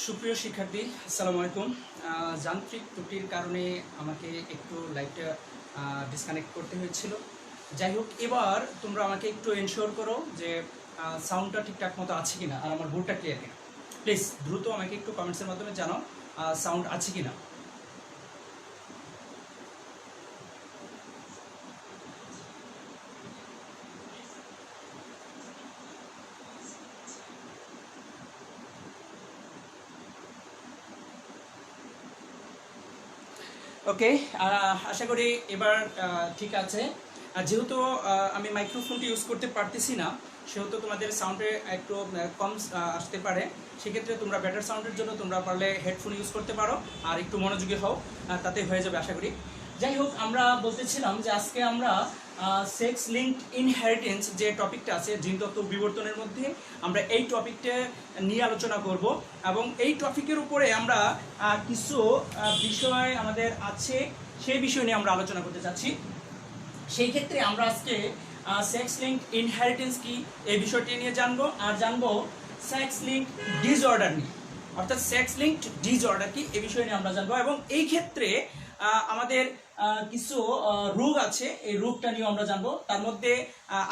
সুপ্রিয় শিক্ষার্থী, আসসালামু আলাইকুম। যান্ত্রিক ত্রুটির কারণে আমাকে একটু লাইভটা ডিসকানেক্ট করতে হয়েছিল। যাই হোক, এবার তোমরা আমাকে একটু এনশিওর করো যে সাউন্ডটা ঠিকঠাক মতো আছে কিনা আর আমার বোর্ডটা ক্লিয়ার কিনা। প্লিজ দ্রুত আমাকে একটু কমেন্টসের মাধ্যমে জানাও সাউন্ড আছে কিনা। ওকে, আশা করি এবার ঠিক আছে। আর যেহেতু আমি মাইক্রোফোনটি ইউজ করতে পারতেছি না, সেহেতু তোমাদের সাউন্ডে একটু কম আসতে পারে। সেক্ষেত্রে তোমরা বেটার সাউন্ডের জন্য তোমরা পারলে হেডফোন ইউজ করতে পারো আর একটু মনোযোগী হও, তাতে হয়ে যাবে আশা করি। যাই হোক, আমরা বলতেছিলাম যে আজকে আমরা সেক্স লিঙ্কড ইনহেরিটেন্স যে টপিকটা আছে জিনতত্ত্ব বিবর্তনের মধ্যে, আমরা এই টপিকটা নিয়ে আলোচনা করব এবং এই টপিকের উপরে আমরা কিছু বিষয় আমাদের আছে, সেই বিষয় নিয়ে আমরা আলোচনা করতে চাচ্ছি। সেই ক্ষেত্রে আমরা আজকে সেক্স লিঙ্কড ইনহেরিটেন্স কি এই বিষয়টি নিয়ে জানবো, আর জানবো সেক্স লিঙ্কড ডিসঅর্ডার নিয়ে, অর্থাৎ সেক্স লিঙ্কড ডিসঅর্ডার কি এই বিষয় নিয়ে আমরা জানবো। এবং এই ক্ষেত্রে আমাদের কিছু রোগ আছে, এই রোগটা নিয়ে আমরা জানবো। তার মধ্যে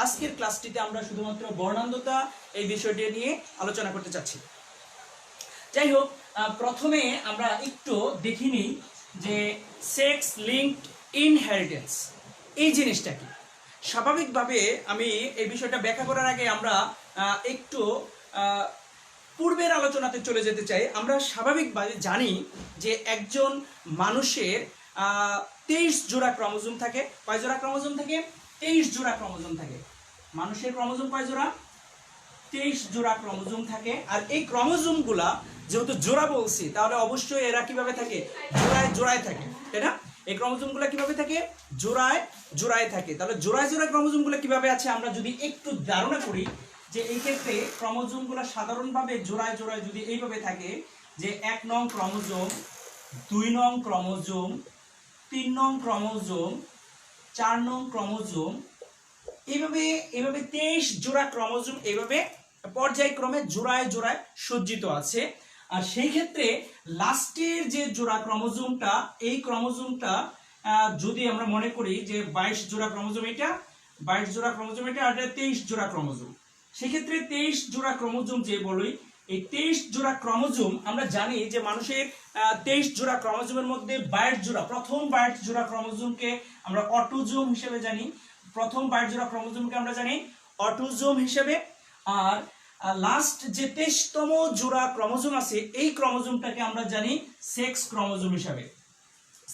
আজকের ক্লাসটিতে আমরা শুধুমাত্র বর্ণান্ধতা এই বিষয়টি নিয়ে আলোচনা করতে চাচ্ছি। যাই হোক, প্রথমে আমরা একটু দেখে নিই যে সেক্স লিঙ্কড ইনহেরিটেন্স এই জিনিসটা কি। স্বাভাবিকভাবে আমি এই বিষয়টা ব্যাখ্যা করার আগে আমরা একটু পূর্বের আলোচনাতে চলে যেতে চাই। আমরা স্বাভাবিকভাবে জানি যে একজন মানুষের 23 জোড়া ক্রোমোজোম থাকে। কয় জোড়া ক্রোমোজোম থাকে? 23 জোড়া ক্রোমোজোম থাকে। মানুষের ক্রোমোজোম কয় জোড়া? 23 জোড়া ক্রোমোজোম থাকে। আর এই ক্রোমোজোমগুলা যেহেতু জোড়া বলছি, তাহলে অবশ্যই এরা কিভাবে থাকে? জোড়ায় জোড়ায় থাকে, তাই না? এই ক্রোমোজোমগুলো কিভাবে থাকে? জোড়ায় জোড়ায় থাকে। তাহলে জোড়ায় জোড়ায় ক্রোমোজোমগুলো কিভাবে আছে আমরা যদি একটু ধারণা করি, যে এই ক্ষেত্রে ক্রোমোজোমগুলো সাধারণভাবে জোড়ায় জোড়ায় যদি এইভাবে থাকে, যে 1 নং ক্রোমোজোম, 2 নং ক্রোমোজোম, 3 নং ক্রোমোজোম, 4 নং ক্রোমোজোম, এইভাবে 23 জোড়া ক্রোমোজোম এইভাবে পর্যায়ক্রমে জোড়ায় জোড়ায় সজ্জিত আছে। আর সেই ক্ষেত্রে লাস্টের যে জোড়া ক্রোমোজোমটা, এই ক্রোমোজোমটা যদি আমরা মনে করি যে 22 জোড়া ক্রোমোজোম, এটা 22 জোড়া ক্রোমোজোম, এটা আর 23 জোড়া ক্রোমোজোম। সেক্ষেত্রে 23 জোড়া ক্রোমোজোম যে বলি, এই 23 জোড়া ক্রোমোজোম আমরা জানি যে মানুষের 23 জোড়া ক্রোমোজোমের মধ্যে 22 জোড়া, প্রথম 22 জোড়া ক্রোমোজোমকে আমরা অটোজোম হিসেবে জানি। প্রথম 22 জোড়া ক্রোমোজোমকে আমরা জানি অটোজোম হিসেবে। আর লাস্ট যে 23তম জোড়া ক্রোমোজোম আছে, এই ক্রোমোজোমটাকে আমরা জানি সেক্স ক্রোমোজোম হিসাবে।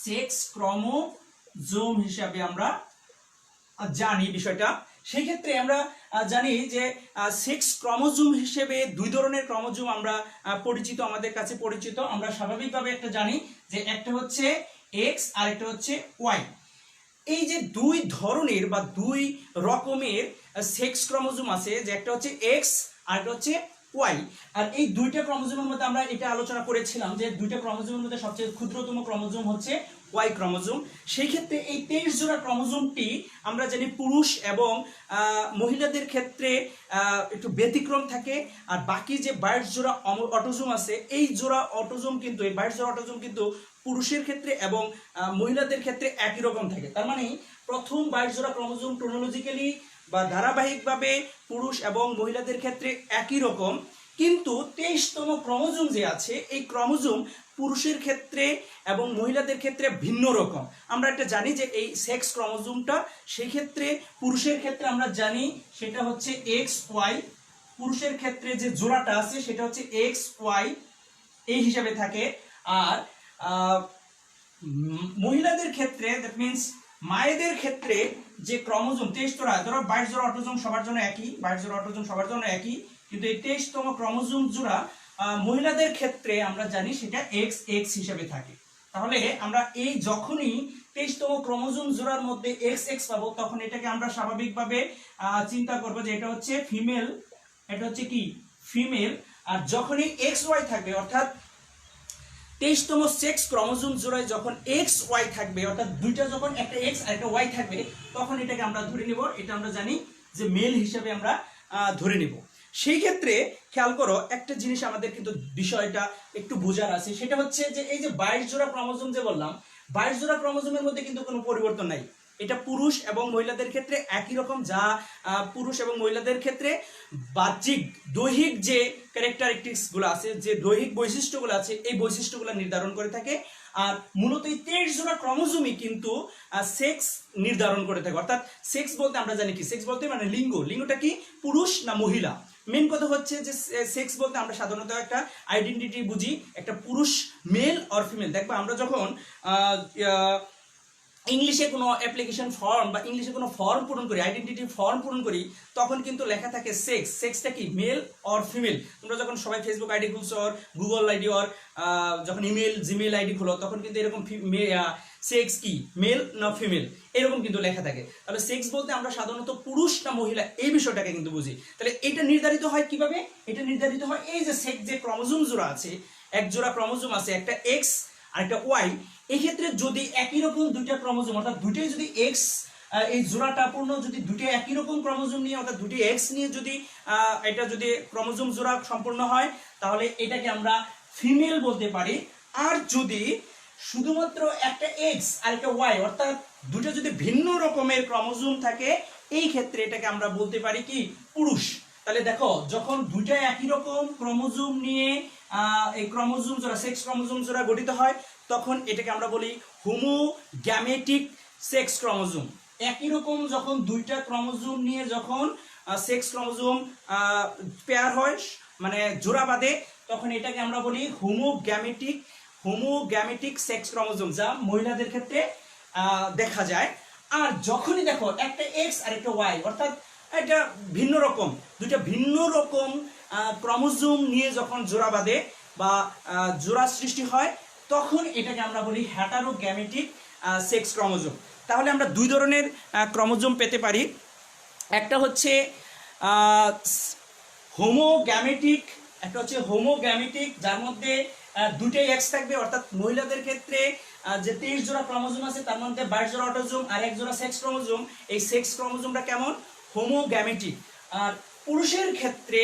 সেক্স ক্রোমোজোম হিসাবে আমরা জানি বিষয়টা। সেই ক্ষেত্রে আমরা জানি যে সেক্স ক্রোমোজোম হিসেবে দুই ধরনের ক্রোমোজোম আমরা পরিচিত, আমাদের কাছে পরিচিত। আমরা স্বাভাবিকভাবে একটা জানি যে একটা হচ্ছে এক্স আর একটা হচ্ছে ওয়াই। এই যে দুই ধরনের বা দুই রকমের সেক্স ক্রোমোজোম আছে, যে একটা হচ্ছে এক্স আর একটা হচ্ছে ওয়াই। আর এই দুইটা ক্রোমোজোমের মধ্যে আমরা এটা আলোচনা করেছিলাম যে দুইটা ক্রোমোজোমের মধ্যে সবচেয়ে ক্ষুদ্রতম ক্রোমোজোম হচ্ছে ওয়াই ক্রোমোজোম। সেই ক্ষেত্রে এই 23 জোড়া ক্রোমোজোমটি আমরা জানি পুরুষ এবং মহিলাদের ক্ষেত্রে একটু ব্যতিক্রম থাকে। আর বাকি যে 22 জোড়া অটোজোম আছে, এই জোড়া অটোজোম কিন্তু, এই 22 জোড়া অটোজোম কিন্তু পুরুষের ক্ষেত্রে এবং মহিলাদের ক্ষেত্রে একই রকম থাকে। তার মানে প্রথম 22 জোড়া ক্রোমোজোম ক্রোনোলজিক্যালি বা ধারাবাহিকভাবে পুরুষ এবং মহিলাদের ক্ষেত্রে একই রকম, কিন্তু 23তম ক্রোমোজোম যে আছে, এই ক্রোমোজোম পুরুষের ক্ষেত্রে এবং মহিলাদের ক্ষেত্রে ভিন্ন রকম। আমরা একটা জানি যে এই সেক্স ক্রোমোজোমটা, সেই ক্ষেত্রে পুরুষের ক্ষেত্রে আমরা জানি সেটা হচ্ছে এক্স ওয়াই। পুরুষের ক্ষেত্রে যে জোড়াটা আছে সেটা হচ্ছে এক্স ওয়াই এই হিসাবে থাকে। আর মহিলাদের ক্ষেত্রে, দ্যাট মিনস মায়েদের ক্ষেত্রে যে ক্রোমোজোম 23 জোড়া, ধরো 22 জোড়া অটোজোম সবার জন্য একই, 22 জোড়া অটোজোম সবার জন্য একই, কিন্তু এই 23তম ক্রোমোজোম জোড়া মহিলাদের ক্ষেত্রে আমরা জানি সেটা এক্স এক্স হিসেবে থাকে। তাহলে আমরা এই যখনই 23তম ক্রোমোজোম জোড়ার মধ্যে এক্স এক্স পাবো, তখন এটাকে আমরা স্বাভাবিকভাবে চিন্তা করবো যে এটা হচ্ছে ফিমেল, এটা হচ্ছে কি ফিমেল। আর যখনই এক্স ওয়াই থাকবে, অর্থাৎ 23তম সেক্স ক্রোমোজোম জোড়ায় যখন এক্স ওয়াই থাকবে, অর্থাৎ দুইটা যখন একটা এক্স আর একটা ওয়াই থাকবে, তখন এটাকে আমরা ধরে নিব, এটা আমরা জানি যে মেল হিসেবে আমরা ধরে নিব। সেই ক্ষেত্রে খেয়াল করো একটা জিনিস আমাদের কিন্তু বিষয়টা একটু বোঝার আছে, সেটা হচ্ছে যে এই যে 22 জোড়া ক্রোমোজোম যে বললাম, 22 জোড়া ক্রোমোজোমের মধ্যে কিন্তু কোনো পরিবর্তন নাই। এটা পুরুষ এবং মহিলাদের ক্ষেত্রে একই রকম, যা পুরুষ এবং মহিলাদের ক্ষেত্রে বাহ্যিক দৈহিক যে ক্যারেক্টারিস্টিক্স গুলো আছে, যে দৈহিক বৈশিষ্ট্যগুলো আছে, এই বৈশিষ্ট্যগুলো নির্ধারণ করে থাকে। আর মূলত এই 23 জোড়া ক্রোমোজোমই কিন্তু সেক্স নির্ধারণ করে থাকে। অর্থাৎ সেক্স বলতে আমরা জানি কি, সেক্স বলতে মানে লিঙ্গ, লিঙ্গটা কি পুরুষ না মহিলা। মেন কথা হচ্ছে যে সেক্স বলতে আমরা সাধারণত একটা আইডেন্টিটি বুঝি, একটা পুরুষ মেল অর ফিমেল। দেখবা আমরা যখন ইংলিশে কোনো অ্যাপ্লিকেশন ফর্ম বা ইংলিশে কোনো ফর্ম পূরণ করি, আইডেন্টিটি ফর্ম পূরণ করি, তখন কিন্তু লেখা থাকে সেক্স। সেক্সটা কি মেল অর ফিমেল। তোমরা যখন সবাই ফেসবুক আইডি খুলছো অর গুগল আইডি অর যখন ইমেল জিমেল আইডি খুলো, তখন কিন্তু এরকম সেক্স কি মেল না ফিমেল এরকম কিন্তু লেখা থাকে। তাহলে সেক্স বলতে আমরা সাধারণত পুরুষ না মহিলা এই বিষয়টাকে কিন্তু বুঝি। তাহলে এটা নির্ধারিত হয় কিভাবে? এটা নির্ধারিত হয় এই যে সেক্স যে ক্রোমোজোম জোড়া আছে, এক জোড়া ক্রোমোজোম আছে, একটা এক্স আর একটা ওয়াই। এই ক্ষেত্রে যদি একই রকম দুইটা ক্রোমোজোম, অর্থাৎ দুইটাই যদি এক্স, এই জোড়াটা পূর্ণ যদি দুটো একই রকম ক্রোমোজোম নিয়ে, অর্থাৎ দুটি এক্স নিয়ে যদি এটা যদি ক্রোমোজোম জোড়া সম্পূর্ণ হয়, তাহলে এটাকে আমরা ফিমেল বলতে পারি। আর যদি শুধুমাত্র একটা এক্স আর একটা ওয়াই, অর্থাৎ দুটো যদি ভিন্ন রকমের ক্রোমোজোম থাকে, এই ক্ষেত্রে এটাকে আমরা বলতে পারি কি পুরুষ। তাহলে দেখো, যখন দুইটা একই রকম ক্রোমোজোম নিয়ে এই ক্রোমোজোম জোড়া, সেক্স ক্রোমোজোম জোড়া গঠিত হয়, তখন এটাকে আমরা বলি হোমোগ্যামেটিক সেক্স ক্রোমোজোম। একই রকম যখন দুইটা ক্রোমোজোম নিয়ে যখন সেক্স ক্রোমোজোম পেয়ার হয়, মানে জোড়া বাঁধে, তখন এটাকে আমরা বলি হোমোগ্যামেটিক সেক্স ক্রোমোজোম, যা মহিলাদের ক্ষেত্রে দেখা যায়। আর যখনই দেখো একটা এক্স আর একটা ওয়াই, অর্থাৎ এটা ভিন্ন রকম, দুইটা ভিন্ন রকম ক্রোমোজোম নিয়ে যখন জোড়া বাঁধে বা জোড়া সৃষ্টি হয়, তখন এটাকে আমরা বলি হেটারোগ্যামেটিক সেক্স ক্রোমোজোম। তাহলে আমরা দুই ধরনের ক্রোমোজোম পেতে পারি। একটা হচ্ছে হোমোগ্যামেটিক, একটা হচ্ছে হোমোগ্যামেটিক যার মধ্যে দুটোই এক্স থাকবে। অর্থাৎ মহিলাদের ক্ষেত্রে যে 23 জোড়া ক্রোমোজোম আছে, তার মধ্যে 22 জোড়া অটোজোম আর এক জোড়া সেক্স ক্রোমোজোম। এই সেক্স ক্রোমোজোমটা কেমন? হোমোগ্যামেটিক। আর পুরুষের ক্ষেত্রে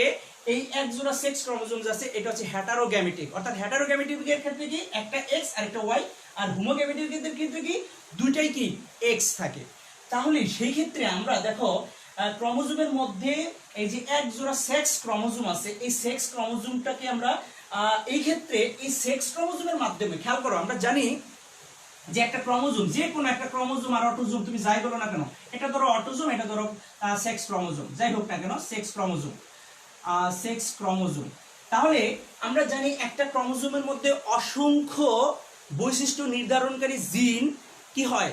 এই এক জোড়া সেক্স ক্রোমোজোম আছে, এটা হচ্ছে হেটারোগ্যামেটিক। অর্থাৎ হেটারোগ্যামেটিকের ক্ষেত্রে কি একটা এক্স আর একটা ওয়াই, আর হোমোগ্যামেটিকের ক্ষেত্রে কি দুইটাই কি এক্স থাকে। তাহলে সেই ক্ষেত্রে আমরা দেখো ক্রোমোজোমের মধ্যে এই যে এক জোড়া সেক্স ক্রোমোজোম আছে, এই সেক্স ক্রোমোজোমটাকে আমরা এই ক্ষেত্রে এই সেক্স ক্রোমোজোমের মাধ্যমে, খেয়াল করো আমরা জানি যে একটা ক্রোমোজোম, যে কোনো একটা ক্রোমোজোম আর অটোজোম তুমি যাই বলো না কেন, এটা ধরো অটোজোম, এটা ধরো সেক্স ক্রোমোজোম, যাই হোক না কেন সেক্স ক্রোমোজোম। তাহলে আমরা জানি একটা ক্রোমোজোমের মধ্যে অসংখ্য বৈশিষ্ট্য নির্ধারণকারী জিন কি হয়,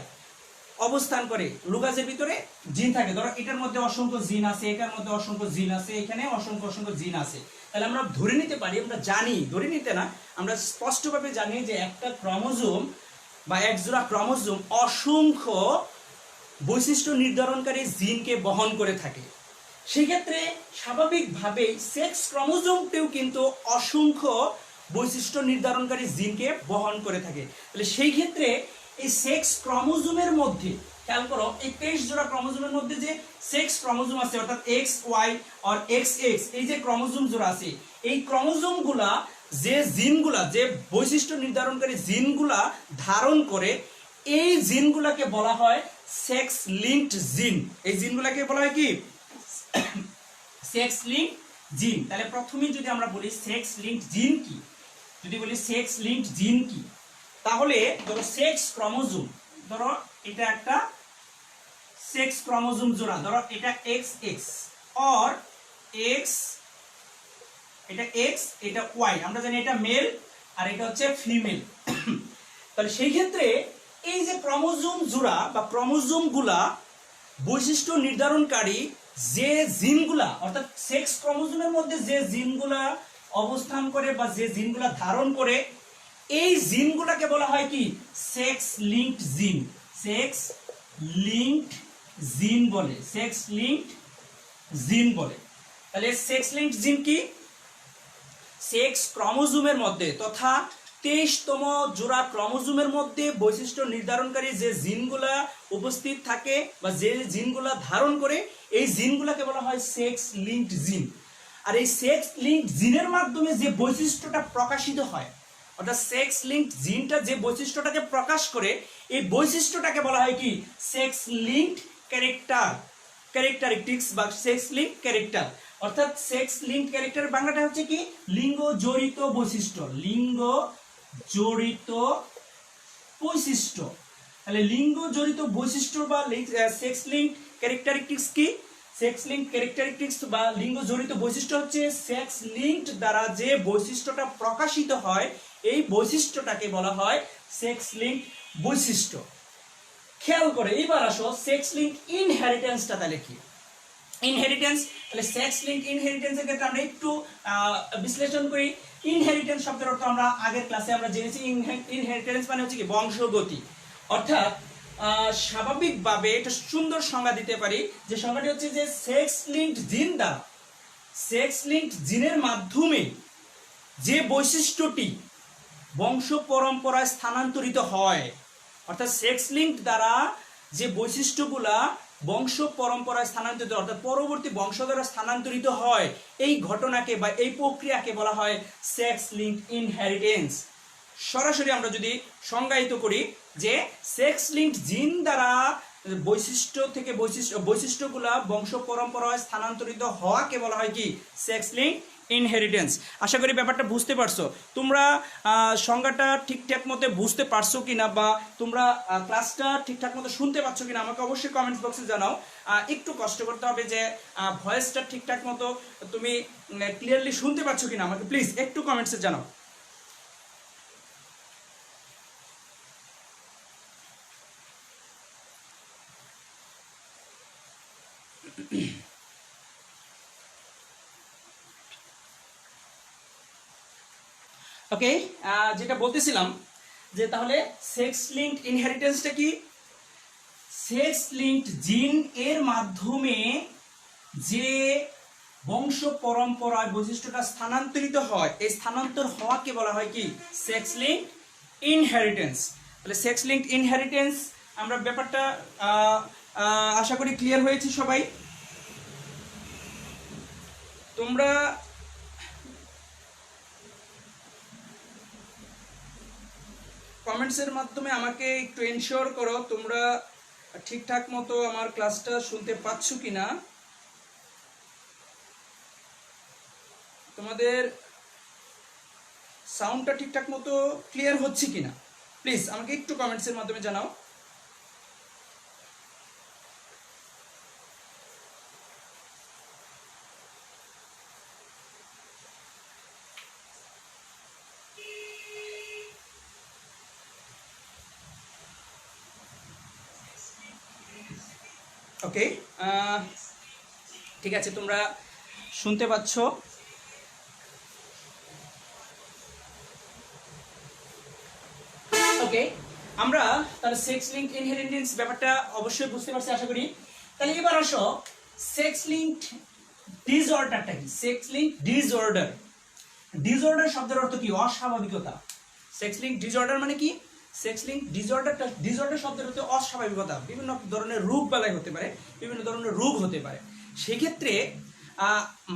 অবস্থান করে। লুকাসের ভিতরে জিন থাকে। ধরো এটার মধ্যে অসংখ্য জিন আছে, এটার মধ্যে অসংখ্য জিন আছে, এখানে অসংখ্য জিন আছে। তাহলে আমরা ধরে নিতে পারি, আমরা জানি, ধরে নিতে না, আমরা স্পষ্টভাবে জানি যে একটা ক্রোমোজোম বা এক জোড়া ক্রোমোজোম অসংখ্য বৈশিষ্ট্য নির্ধারণকারী জিনকে বহন করে থাকে। সেক্ষেত্রে স্বাভাবিকভাবেই সেক্স ক্রোমোজোমটিও কিন্তু অসংখ্য বৈশিষ্ট্য নির্ধারণকারী জিনকে বহন করে থাকে। তাহলে সেই ক্ষেত্রে এই সেক্স ক্রোমোজোমের মধ্যে, খেয়াল করো এই 23 জোড়া ক্রোমোজোমের মধ্যে যে সেক্স ক্রোমোজোম আছে, অর্থাৎ এক্স ওয়াই আর এক্স এক্স, এই যে ক্রোমোজোম জোড়া আছে, এই ক্রোমোজোমগুলা যে জিনগুলা, যে বৈশিষ্ট্য নির্ধারণকারী জিনগুলা ধারণ করে, এই জিনগুলাকে বলা হয় সেক্স লিঙ্কড জিন। এই জিনগুলাকে বলা হয় কি সেক্স লিঙ্কড জিন। তাহলে প্রথমেই যদি আমরা বলি সেক্স লিঙ্কড জিন কি, যদি বলি সেক্স লিঙ্কড জিন কি, তাহলে ধরো সেক্স ক্রোমোজোম, ধরো এটা একটা সেক্স ক্রোমোজোম জোড়া, ধরো এটা এক্স এক্স অর এক্স, এটা এক্স এটা ওয়াই, আমরা জানি এটা মেল আর এটা হচ্ছে ফিমেল। তাহলে সেই ক্ষেত্রে এই যে ক্রোমোজোম জোড়া বা ক্রোমোজোমগুলা বৈশিষ্ট্য নির্ধারণকারী যে জিনগুলা, অর্থাৎ সেক্স ক্রোমোজোমের মধ্যে যে জিনগুলা অবস্থান করে বা যে জিনগুলা ধারণ করে, এই জিনগুলাকে বলা হয় কি সেক্স লিঙ্কড জিন। সেক্স লিঙ্কড জিন বলে, সেক্স লিঙ্কড জিন বলে। তাহলে সেক্স লিঙ্কড জিন কি? সেক্স ক্রোমোজোমের মধ্যে তথা 23তম জোড়া ক্রোমোজোমের মধ্যে বৈশিষ্ট্য নির্ধারণকারী যে জিনগুলা উপস্থিত থাকে বা যে জিনগুলা ধারণ করে, এই জিনগুলাকে বলা হয় সেক্স লিঙ্কড জিন। আর এই সেক্স লিঙ্ক জিনের মাধ্যমে যে বৈশিষ্ট্যটা প্রকাশিত হয়, অর্থাৎ সেক্স লিঙ্ক জিনটা যে বৈশিষ্ট্যটাকে প্রকাশ করে, এই বৈশিষ্ট্যটাকে বলা হয় কি সেক্স লিঙ্কড ক্যারেক্টারিস্টিক্স বা সেক্স লিঙ্ক ক্যারেক্টার। অর্থাৎ সেক্স লিঙ্ক ক্যারেক্টার বাংলাটা হচ্ছে কি লিঙ্গ জড়িত বৈশিষ্ট্য, লিঙ্গ জড়িত বৈশিষ্ট্য। তাহলে লিঙ্গ জড়িত বৈশিষ্ট্য বা সেক্স লিঙ্ক ক্যারেক্টারিস্টিক্স কি? সেক্স লিঙ্ক ক্যারেক্টারিস্টিক্স বা লিঙ্গ জড়িত বৈশিষ্ট্য হচ্ছে সেক্স লিঙ্কড দ্বারা যে বৈশিষ্ট্যটা প্রকাশিত হয়, এই বৈশিষ্ট্যটাকে বলা হয় সেক্স লিঙ্ক বৈশিষ্ট্য। খেয়াল করে এবার আসো সেক্স লিঙ্ক ইনহেরিটেন্সটা তাহলে কি? ইনহেরিটেন্স, তাহলে সেক্স লিঙ্ক ইনহেরিটেন্সের ক্ষেত্রে আমরা একটু বিশ্লেষণ করি। ইনহেরিটেন্স শব্দের অর্থ আমরা আগের ক্লাসে আমরা জেনেছি, ইনহেরিটেন্স মানে হচ্ছে কি বংশগতি। অর্থাৎ স্বাভাবিকভাবে এটা সুন্দর সংজ্ঞা দিতে পারি, যে সংজ্ঞাটি হচ্ছে যে সেক্স লিঙ্কড জিন দ্বারা, সেক্স লিঙ্কড জিনের মাধ্যমে যে বৈশিষ্ট্যটি বংশ পরম্পরায় স্থানান্তরিত হয়, অর্থাৎ সেক্স লিঙ্ক দ্বারা যে বৈশিষ্ট্যগুলা বংশ পরম্পরায় স্থানান্তরিত অর্থাৎ পরবর্তী বংশধরে স্থানান্তরিত হয়, এই ঘটনাকে বা এই প্রক্রিয়াকে বলা হয় সেক্স লিঙ্ক ইনহেরিটেন্স। সরাসরি আমরা যদি সংজ্ঞায়িত করি যে সেক্স লিঙ্ক জিন দ্বারা বৈশিষ্ট্য থেকে বৈশিষ্ট্যগুলা বংশ পরম্পরায় স্থানান্তরিত হওয়াকে বলা হয় কি সেক্স লিঙ্ক ইনহেরিটেন্স। আশা করি ব্যাপারটা বুঝতে পারছো। তোমরা সংজ্ঞাটা ঠিকঠাক মতো বুঝতে পারছো কিনা বা তোমরা ক্লাসটা ঠিকঠাক মতো শুনতে পাচ্ছ কিনা আমাকে অবশ্যই কমেন্টস বক্সে জানাও। একটু কষ্ট করতে হবে যে ভয়েসটা ঠিকঠাক মতো তুমি ক্লিয়ারলি শুনতে পাচ্ছ কিনা আমাকে প্লিজ একটু কমেন্টসে জানাও। ওকে, যেটা বলতেছিলাম যে তাহলে সেক্স লিঙ্কড ইনহেরিটেন্সটা কি? সেক্স লিঙ্কড জিন এর মাধ্যমে যে বংশ পরম্পরায় বৈশিষ্ট্যটা স্থানান্তরিত হয়, এই স্থানান্তর হওয়াকে বলা হয় কি সেক্স লিঙ্কড ইনহেরিটেন্স। তাহলে সেক্স লিঙ্কড ইনহেরিটেন্স আমরা ব্যাপারটা আশা করি ক্লিয়ার হয়েছে সবাই। তোমরা কমেন্টসের মাধ্যমে আমাকে একটু এনশিওর করো তোমরা ঠিকঠাক মতো আমার ক্লাসটা শুনতে পাচ্ছ কিনা, তোমাদের সাউন্ডটা ঠিকঠাক মতো ক্লিয়ার হচ্ছে কিনা প্লিজ আমাকে একটু কমেন্টসের মাধ্যমে জানাও। ওকে, ঠিক আছে, তোমরা শুনতে পাচ্ছ। ওকে, আমরা তাহলে সেক্স লিঙ্ক ইনহেরিটেন্স ব্যাপারটা অবশ্যই বুঝতে পারছি আশা করি। তাহলে এবার আসো সেক্স লিঙ্ক ডিসঅর্ডারটা কি? সেক্স লিঙ্ক ডিসঅর্ডার, ডিসঅর্ডার শব্দের অর্থ কি? অস্বাভাবিকতা। সেক্স লিঙ্ক ডিসঅর্ডার মানে কি? সেক্স লিঙ্ক ডিসঅর্ডারটা, ডিসঅর্ডার শব্দের অর্থ অস্বাভাবিকতা, বিভিন্ন ধরনের রোগ বালাই হতে পারে, বিভিন্ন ধরনের রোগ হতে পারে। সেক্ষেত্রে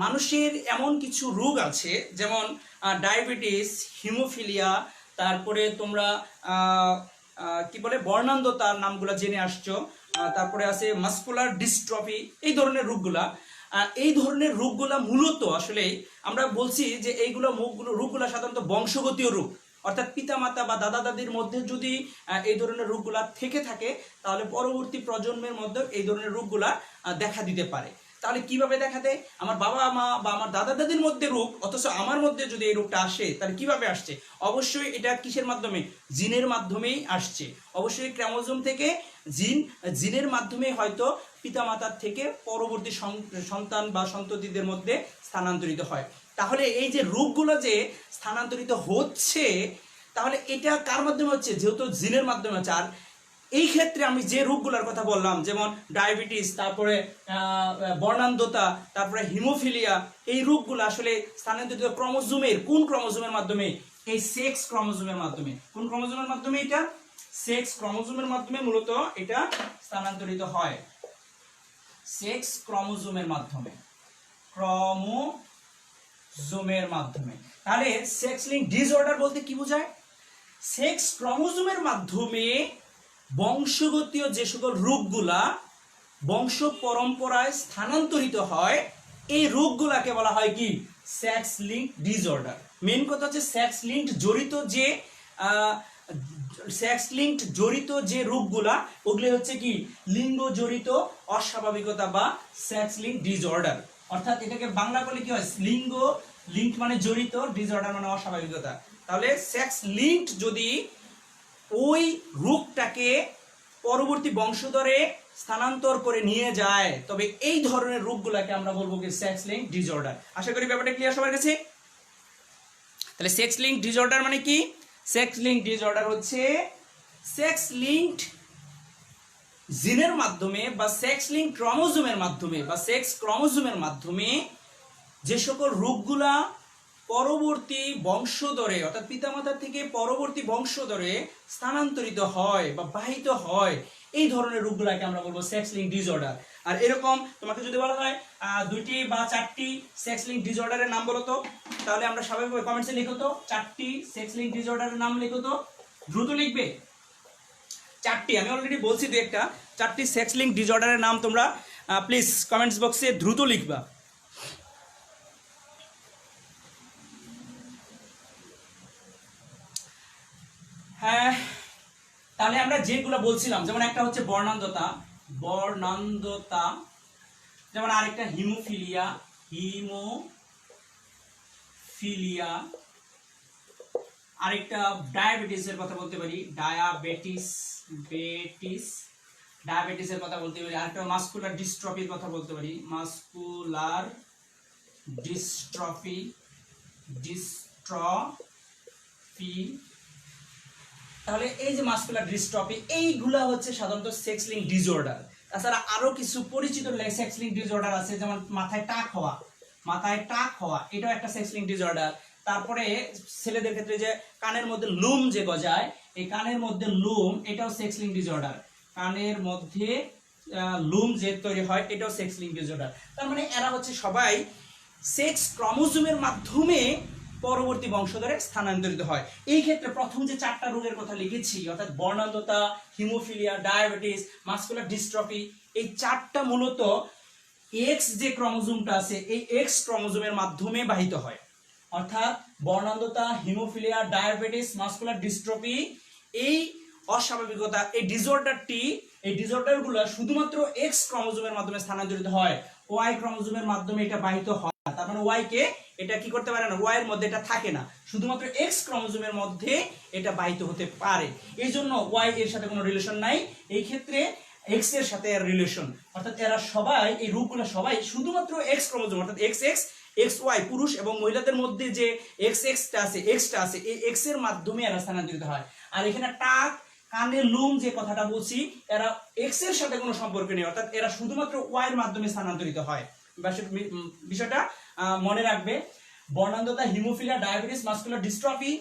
মানুষের এমন কিছু রোগ আছে যেমন ডায়াবেটিস, হিমোফিলিয়া, তারপরে তোমরা কি বলে বর্ণান্ধতার নামগুলো জেনে আসছো, তারপরে আছে মাসকুলার ডিস্ট্রফি, এই ধরনের রোগগুলা। এই ধরনের রোগগুলা মূলত আসলে আমরা বলছি যে এইগুলো রোগগুলা সাধারণত বংশগতীয় রোগ, অর্থাৎ পিতামাতা বা দাদা দাদির মধ্যে যদি এই ধরনের রোগগুলা থেকে থাকে তাহলে পরবর্তী প্রজন্মের মধ্যে এই ধরনের রোগগুলা দেখা দিতে পারে। তাহলে কিভাবে দেখা দেয়? আমার বাবা মা বা আমার দাদা দাদির মধ্যে রোগ, অথচ আমার মধ্যে যদি এই রোগটা আসে তাহলে কিভাবে আসছে? অবশ্যই এটা কিসের মাধ্যমে? জিনের মাধ্যমেই আসছে। অবশ্যই ক্রোমোজোম থেকে জিনের মাধ্যমে হয়তো পিতামাতার থেকে পরবর্তী সন্তান বা সন্ততিদের মধ্যে স্থানান্তরিত হয়। তাহলে এই যে রোগগুলো যে স্থানান্তরিত হচ্ছে, তাহলে এটা কার মাধ্যমে হচ্ছে? যেহেতু জিনের মাধ্যমে হচ্ছে। আর এই ক্ষেত্রে আমি যে রোগগুলোর কথা বললাম যেমন ডায়াবেটিস, তারপরে বর্ণান্ধতা, তারপরে হিমোফিলিয়া, এই রোগগুলো আসলে স্থানান্তরিত ক্রোমোজোমের কোন ক্রোমোজোমের মাধ্যমে? এই সেক্স ক্রোমোজোমের মাধ্যমে। কোন ক্রোমোজোমের মাধ্যমে? এটা সেক্স ক্রোমোজোমের মাধ্যমে মূলত এটা স্থানান্তরিত হয়, সেক্স ক্রোমোজোমের মাধ্যমে। ক্রোমোজোম ক্রোমোজোমের মাধ্যমে। তাহলে সেক্স লিঙ্ক ডিসঅর্ডার বলতে কি বোঝায়? সেক্স ক্রোমোজোমের মাধ্যমে বংশগতীয় যে সকল রোগগুলা বংশ পরম্পরায় স্থানান্তরিত হয়, এই রোগগুলাকে বলা হয় কি? Sex link disorder. মেন কথা হচ্ছে সেক্স লিঙ্ক জড়িত যে রোগগুলা, ওগুলো হচ্ছে কি? লিঙ্গ জড়িত অস্বাভাবিকতা বা সেক্স লিঙ্ক ডিসঅর্ডার। অর্থাৎ এটাকে বাংলা করলে কি হয়? লিঙ্ক মানে জড়িত, ডিসঅর্ডার মানে অস্বাভাবিকতা। তাহলে সেক্স লিঙ্ক যদি ওই রোগটাকে পরবর্তী বংশধরে স্থানান্তর করে নিয়ে যায়, তবে এই ধরনের রোগগুলোকে আমরা বলবো কি? Sex link disorder. আশা করি ব্যাপারটা ক্লিয়ার সবার কাছে। তাহলে সেক্স লিঙ্ক ডিসঅর্ডার মানে কি? সেক্স লিঙ্ক ডিসঅর্ডার হচ্ছে সেক্স লিঙ্কড জিনের মাধ্যমে বা সেক্স লিঙ্ক ক্রোমোজোমের মাধ্যমে যে সকল রোগগুলা পরবর্তী বংশধরে অর্থাৎ পিতামাতার থেকে পরবর্তী বংশধরে স্থানান্তরিত হয় বা বাহিত হয়, এই ধরনের রোগগুলাকে আমরা বলবো সেক্স লিঙ্ক ডিসঅর্ডার। আর এরকম তোমাকে যদি বলা হয় 2টি বা 4টি সেক্স লিঙ্ক ডিসঅর্ডারের নাম বলো তো, তাহলে আমরা স্বাভাবিকভাবে কমেন্টসে লিখো তো 4টি সেক্স লিঙ্ক ডিসঅর্ডারের নাম লিখো তো, দ্রুত লিখবে। 4টি আমি অলরেডি বলছি, 2-একটা 4টি সেক্স লিঙ্ক ডিসঅর্ডারের নাম তোমরা প্লিজ কমেন্টস বক্সে দ্রুত লিখবা। হ্যাঁ, তাহলে আমরা যেগুলো বলছিলাম, যেমন একটা হচ্ছে বর্ণান্ধতা, যেমন আরেকটা হিমোফিলিয়া, আরেকটা ডায়াবেটিসের কথা বলতে পারি, ডায়াবেটিসের কথা বলতে পারি, আরেকটা মাসকুলার ডিস্ট্রফির কথা বলতে পারি, মাসকুলার ডিস্ট্রফি। তাহলে এই যে মাসকুলার ডিস্ট্রফি, এইগুলা হচ্ছে সাধারণত সেক্স লিঙ্ক ডিসঅর্ডার। তাছাড়া আরো কিছু পরিচিত সেক্স লিঙ্ক ডিসঅর্ডার আছে, যেমন মাথায় টাক হওয়া, এটাও একটা সেক্স লিঙ্ক ডিসঅর্ডার। তারপরে ছেলেদের ক্ষেত্রে যে কানের মধ্যে লোম যে গজায়, এই কানের মধ্যে লোম, এটাও সেক্স লিঙ্ক ডিসঅর্ডার। কানের মধ্যে লোম যে তৈরি হয়, এটাও সেক্স লিঙ্ক ডিসঅর্ডার। তার মানে এরা হচ্ছে সবাই সেক্স ক্রোমোজোমের মাধ্যমে পরবর্তী বংশধরে স্থানান্তরিত হয়। এই ক্ষেত্রে প্রথম যে 4টা রোগের কথা লিখেছি, অর্থাৎ বর্ণান্ধতা, হিমোফিলিয়া, ডায়াবেটিস, মাসকুলার ডিস্ট্রফি, এই 4টা মূলত এক্স যে ক্রোমোজোমটা আছে, এই এক্স ক্রোমোজোমের মাধ্যমে বাহিত হয়। অর্থাৎ বর্ণান্ধতা, হিমোফিলিয়া, ডায়াবেটিস, মাসকুলার ডিস্ট্রফি, এই অস্বাভাবিকতা, এই ডিসঅর্ডারগুলো শুধুমাত্র এক্স ক্রোমোজোমের মাধ্যমে স্থানান্তরিত হয়, ওয়াই ক্রোমোজোমের মাধ্যমে এটা বাহিত হয়। তার মানে ওয়াই কে এটা কি করতে পারে না, ওয়াই এর মধ্যে এটা থাকে না, শুধুমাত্র এক্স ক্রোমোজোমের মধ্যে এটা বাহিত হতে পারে। এই জন্য ওয়াই এর সাথে কোনো রিলেশন নাই, এই ক্ষেত্রে এক্স এর সাথে এর রিলেশন। অর্থাৎ এরা সবাই, এই রোগগুলো সবাই শুধুমাত্র এক্স ক্রোমোজোম, অর্থাৎ এক্স ওয়াই, পুরুষ এবং মহিলাদের মধ্যে যে এক্সটা আছে, এই এক্স এর মাধ্যমে এরা স্থানান্তরিত হয়। আর এখানে টাক, কানের লোম যে কথাটা বলছি, এরা এক্স এর সাথে কোনো সম্পর্ক নেই, অর্থাৎ এরা শুধুমাত্র ওয়াই এর মাধ্যমে স্থানান্তরিত হয়। বিষয়টা মনে রাখবে। বর্ণান্ধতা, হিমোফিলিয়া, ডায়াবেটিস, মাসকুলার ডিস্ট্রফি,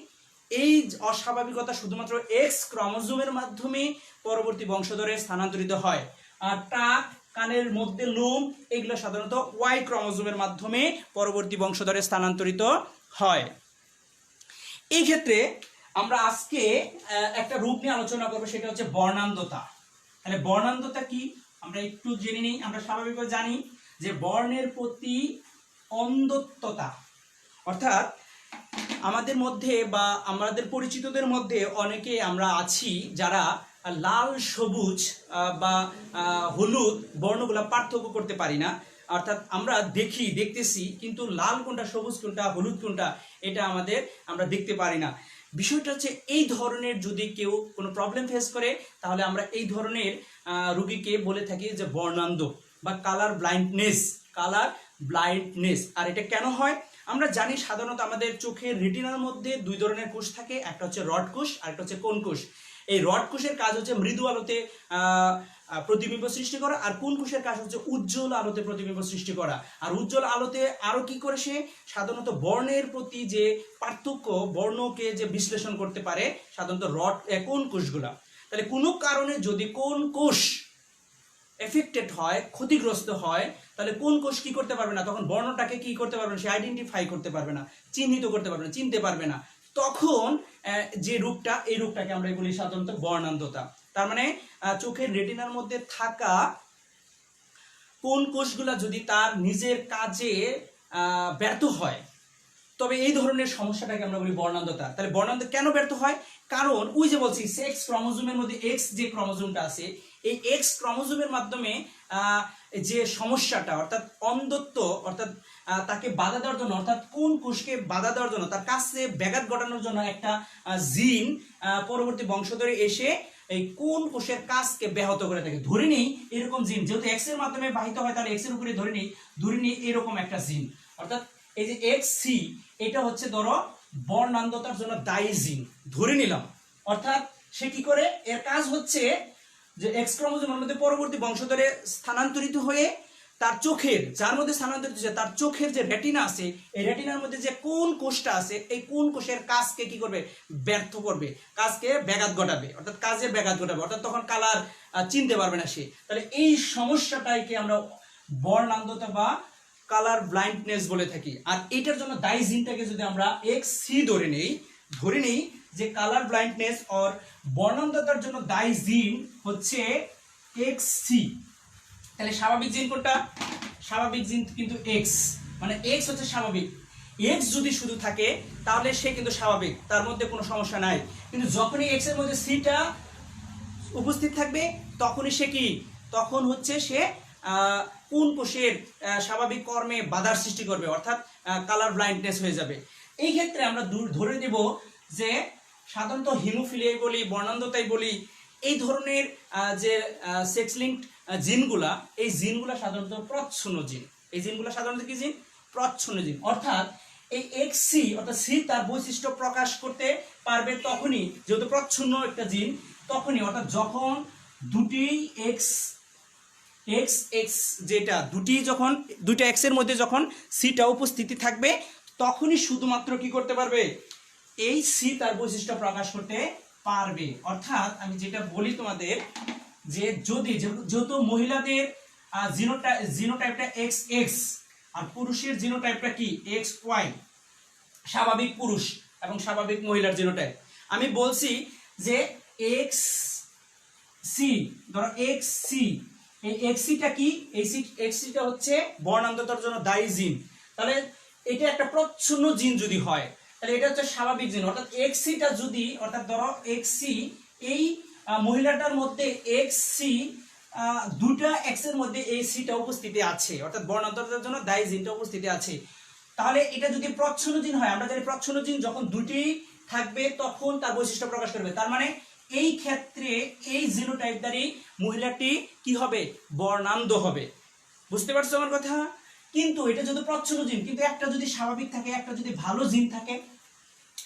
এই অস্বাভাবিকতা শুধুমাত্র এক্স ক্রোমোজোমের মাধ্যমে পরবর্তী বংশধরে স্থানান্তরিত হয়। আর টাক, কানের মধ্যে লোম, এগুলো সাধারণত ওয়াই ক্রোমোজোমের মাধ্যমে পরবর্তী বংশধরে স্থানান্তরিত হয়। এই ক্ষেত্রে আমরা আজকে একটা রূপ নিয়ে আলোচনা করবো, সেটা হচ্ছে বর্ণান্ধতা। তাহলে বর্ণান্ধতা কি আমরা একটু জেনে নিই। আমরা স্বাভাবিকভাবে জানি যে বর্ণের প্রতি অন্ধত্বতা, অর্থাৎ আমাদের মধ্যে বা আমাদের পরিচিতদের মধ্যে অনেকে আমরা আছি যারা লাল, সবুজ বা হলুদ বর্ণগুলা পার্থক্য করতে পারি না। অর্থাৎ আমরা দেখতেছি, কিন্তু লাল কোনটা, সবুজ কোনটা, হলুদ কোনটা, এটা আমরা দেখতে পারি না। বিষয়টা হচ্ছে এই ধরনের যদি কেউ কোনো প্রবলেম ফেস করে, তাহলে আমরা এই ধরনের রোগীকে বলে থাকি যে বর্ণান্ধ বা কালার ব্লাইন্ডনেস। আর এটা কেন হয় আমরা জানি। সাধারণত আমাদের চোখের রেটিনার মধ্যে 2 ধরনের কোষ থাকে, একটা হচ্ছে রড কোষ আর একটা হচ্ছে কোন কোষ। এই রড কোষের কাজ হচ্ছে মৃদু আলোতে প্রতিবিম্ব সৃষ্টি করা, আর কোন কোষের কাজ হচ্ছে উজ্জ্বল আলোতে প্রতিবিম্ব সৃষ্টি করা। আর উজ্জ্বল আলোতে আরো কি করে, সে সাধারণত বর্ণের প্রতি যে পার্থক্য, বর্ণকে যে বিশ্লেষণ করতে পারে সাধারণত কোন কোষগুলা। তাহলে কোনো কারণে যদি কোন কোষ এফেক্টেড হয়, ক্ষতিগ্রস্ত হয়, তাহলে কোন কোষ কি করতে পারবে না, তখন বর্ণটাকে কি করতে পারবে না, সে আইডেন্টিফাই করতে পারবে না, চিহ্নিত করতে পারবে না, চিনতে পারবে না। তখন যে রূপটা, এই রূপটাকে আমরা বলি সাধারণত বর্ণান্ধতা। তার মানে চোখের রেটিনার মধ্যে থাকা কোন কোষগুলা যদি তার নিজের কাজে ব্যর্থ হয়, তবে এই ধরনের সমস্যাটাকে আমরা বলি বর্ণান্ধতা। তাহলে বর্ণান্ধ কেন ব্যর্থ হয়? কারণ ওই যে বলছি, সেক্স ক্রোমোজোমের মধ্যে এক্স যে ক্রোমোজোমটা আছে, এই এক্স ক্রোমোজোমের মাধ্যমে যে সমস্যাটা, অর্থাৎ অন্ধত্ব, অর্থাৎ তাকে বাধা দেওয়ার জন্য, অর্থাৎ কোন কোষকে বাধা দেওয়ার জন্য, তার কাছে ব্যাঘাত ঘটানোর জন্য একটা জিন পরবর্তী বংশধরে এসে এই কোন কোষের কাজকে ব্যাহত করে থাকে। ধরে নেই এরকম জিন যেহেতু এক্স এর মাধ্যমে বাহিত হয়, তাহলে এক্স এর উপরে ধরে নেই এরকম একটা জিন, অর্থাৎ এই যে এক্স সি, এটা হচ্ছে ধরো বর্ণান্ধতার জন্য দায়ী জিন ধরে নিলাম। অর্থাৎ সে কি করে, এর কাজ হচ্ছে যে এক্স ক্রোমোজোমের মধ্যে পরবর্তী বংশধরে স্থানান্তরিত হয়ে তার চোখের, যার মধ্যে স্থানান্তরিত হচ্ছে তার চোখের যে রেটিনা আছে, এই রেটিনার মধ্যে যে কোন কোষটা আছে, এই কোন কোষের কাজকে কি করবে, ব্যর্থ করবে, কাজকে ব্যাঘাত ঘটাবে, অর্থাৎ কাজে ব্যাঘাত ঘটাবে, অর্থাৎ তখন কালার চিনতে পারবে না সে। তাহলে এই সমস্যাটাকে আমরা বর্ণান্ধতা বা কালার ব্লাইন্ডনেস বলে থাকি। আর এটার জন্য দায়ী জিনটাকে যদি আমরা এক্স সি ধরে নেই যে কালার ব্লাইন্ডনেস অর বর্ণান্ধতার জন্য দায়ী জিন হচ্ছে এক্স সি, তাহলে স্বাভাবিক জিন কোনটা? স্বাভাবিক জিন কিন্তু এক্স, মানে এক্স হচ্ছে স্বাভাবিক। এক্স যদি শুধু থাকে তাহলে সে কিন্তু স্বাভাবিক, তার মধ্যে কোনো সমস্যা নাই। কিন্তু যখনই এক্স এর মধ্যে সিটা উপস্থিত থাকবে, তখনই সে কি, তখন হচ্ছে সে কোন কোষের স্বাভাবিক কর্মে বাধার সৃষ্টি করবে, অর্থাৎ কালার ব্লাইন্ডনেস হয়ে যাবে। এই ক্ষেত্রে আমরা ধরে দেব যে সাধারণত হিমোফিলিয়াই বলি, বর্ণান্ধতাই বলি, এই ধরনের যে সেক্স লিঙ্কড জিনগুলা, এই জিনগুলা সাধারণত প্রচ্ছন্ন জিন। এই জিনগুলা সাধারণত কি জিন? প্রচ্ছন্ন জিন। অর্থাৎ এই এক্স সি, অর্থাৎ সি তার বৈশিষ্ট্য প্রকাশ করতে পারবে তখনই, যেহেতু প্রচ্ছন্ন একটা জিন, তখনই, অর্থাৎ যখন দুটি এক্স যেটা দুইটা এক্স এর মধ্যে যখন সিটা উপস্থিতি থাকবে, তখনই শুধুমাত্র কি করতে পারবে, এই সি তার বৈশিষ্ট্য প্রকাশ করতে পারবে। অর্থাৎ আমি যেটা বলি তোমাদের, যে যদি যেহেতু মহিলাদের জিনোটাইপটা এক্স এক্স আর পুরুষের জিনোটাইপটা কি এক্স ওয়াই, স্বাভাবিক পুরুষ এবং স্বাভাবিক মহিলার জিনোটাইপ, আমি বলছি যে এক্স সি, ধরো এক্স সি, এই এক্সিটা কি, এই এক্সিটা হচ্ছে বর্ণান্ধতার জন্য দায়ী জিন। তাহলে এটা একটা প্রচ্ছন্ন জিন যদি হয়, তাহলে এটা হচ্ছে স্বাভাবিক জিন। অর্থাৎ এক্সিটা যদি, অর্থাৎ ধরো এক্সি, এই মহিলাটার মধ্যে এক্সি দুটা এক্স এর মধ্যে এই সিটা উপস্থিতি আছে, অর্থাৎ বর্ণান্ধতার জন্য দায়ী জিনটা উপস্থিতি আছে, তাহলে এটা যদি প্রচ্ছন্ন জিন হয়, আমরা জানি প্রচ্ছন্ন জিন যখন দুটি থাকবে তখন তার বৈশিষ্ট্য প্রকাশ করবে। তার মানে এই ক্ষেত্রে এই জিনোটাইপধারী মহিলাটি কি হবে, বর্ণান্ধ হবে। বুঝতে পারছো আমার কথা? কিন্তু এটা যদি প্রচ্ছন্ন জিন, কিন্তু একটা যদি স্বাভাবিক থাকে, একটা যদি ভালো জিন থাকে,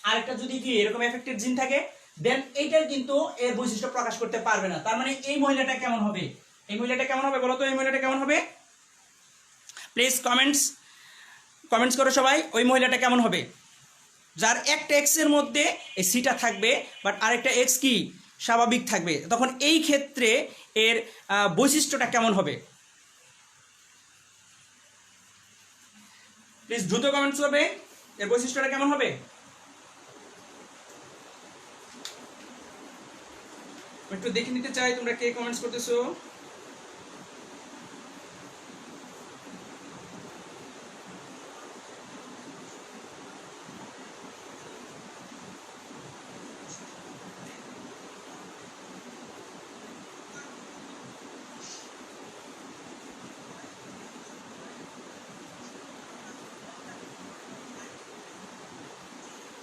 আর একটা যদি কি এরকম এফেক্টেড জিন থাকে, দেন এইটার কিন্তু এর বৈশিষ্ট্য প্রকাশ করতে পারবে না। তার মানে এই মহিলাটা কেমন হবে, এই মহিলাটা কেমন হবে বলো তো, এই মহিলাটা কেমন হবে? প্লিজ কমেন্টস করো সবাই, ওই মহিলাটা কেমন হবে যার একটা এক্স এর মধ্যে এই সিটা থাকবে, বাট আরেকটা এক্স কি স্বাভাবিক থাকবে, তখন এই ক্ষেত্রে এর বৈশিষ্ট্যটা কেমন হবে? প্লিজ দ্রুত কমেন্টস করবে, এর বৈশিষ্ট্যটা কেমন হবে? একটু দেখে নিতে চাই তোমরা কে কমেন্টস করতেছো।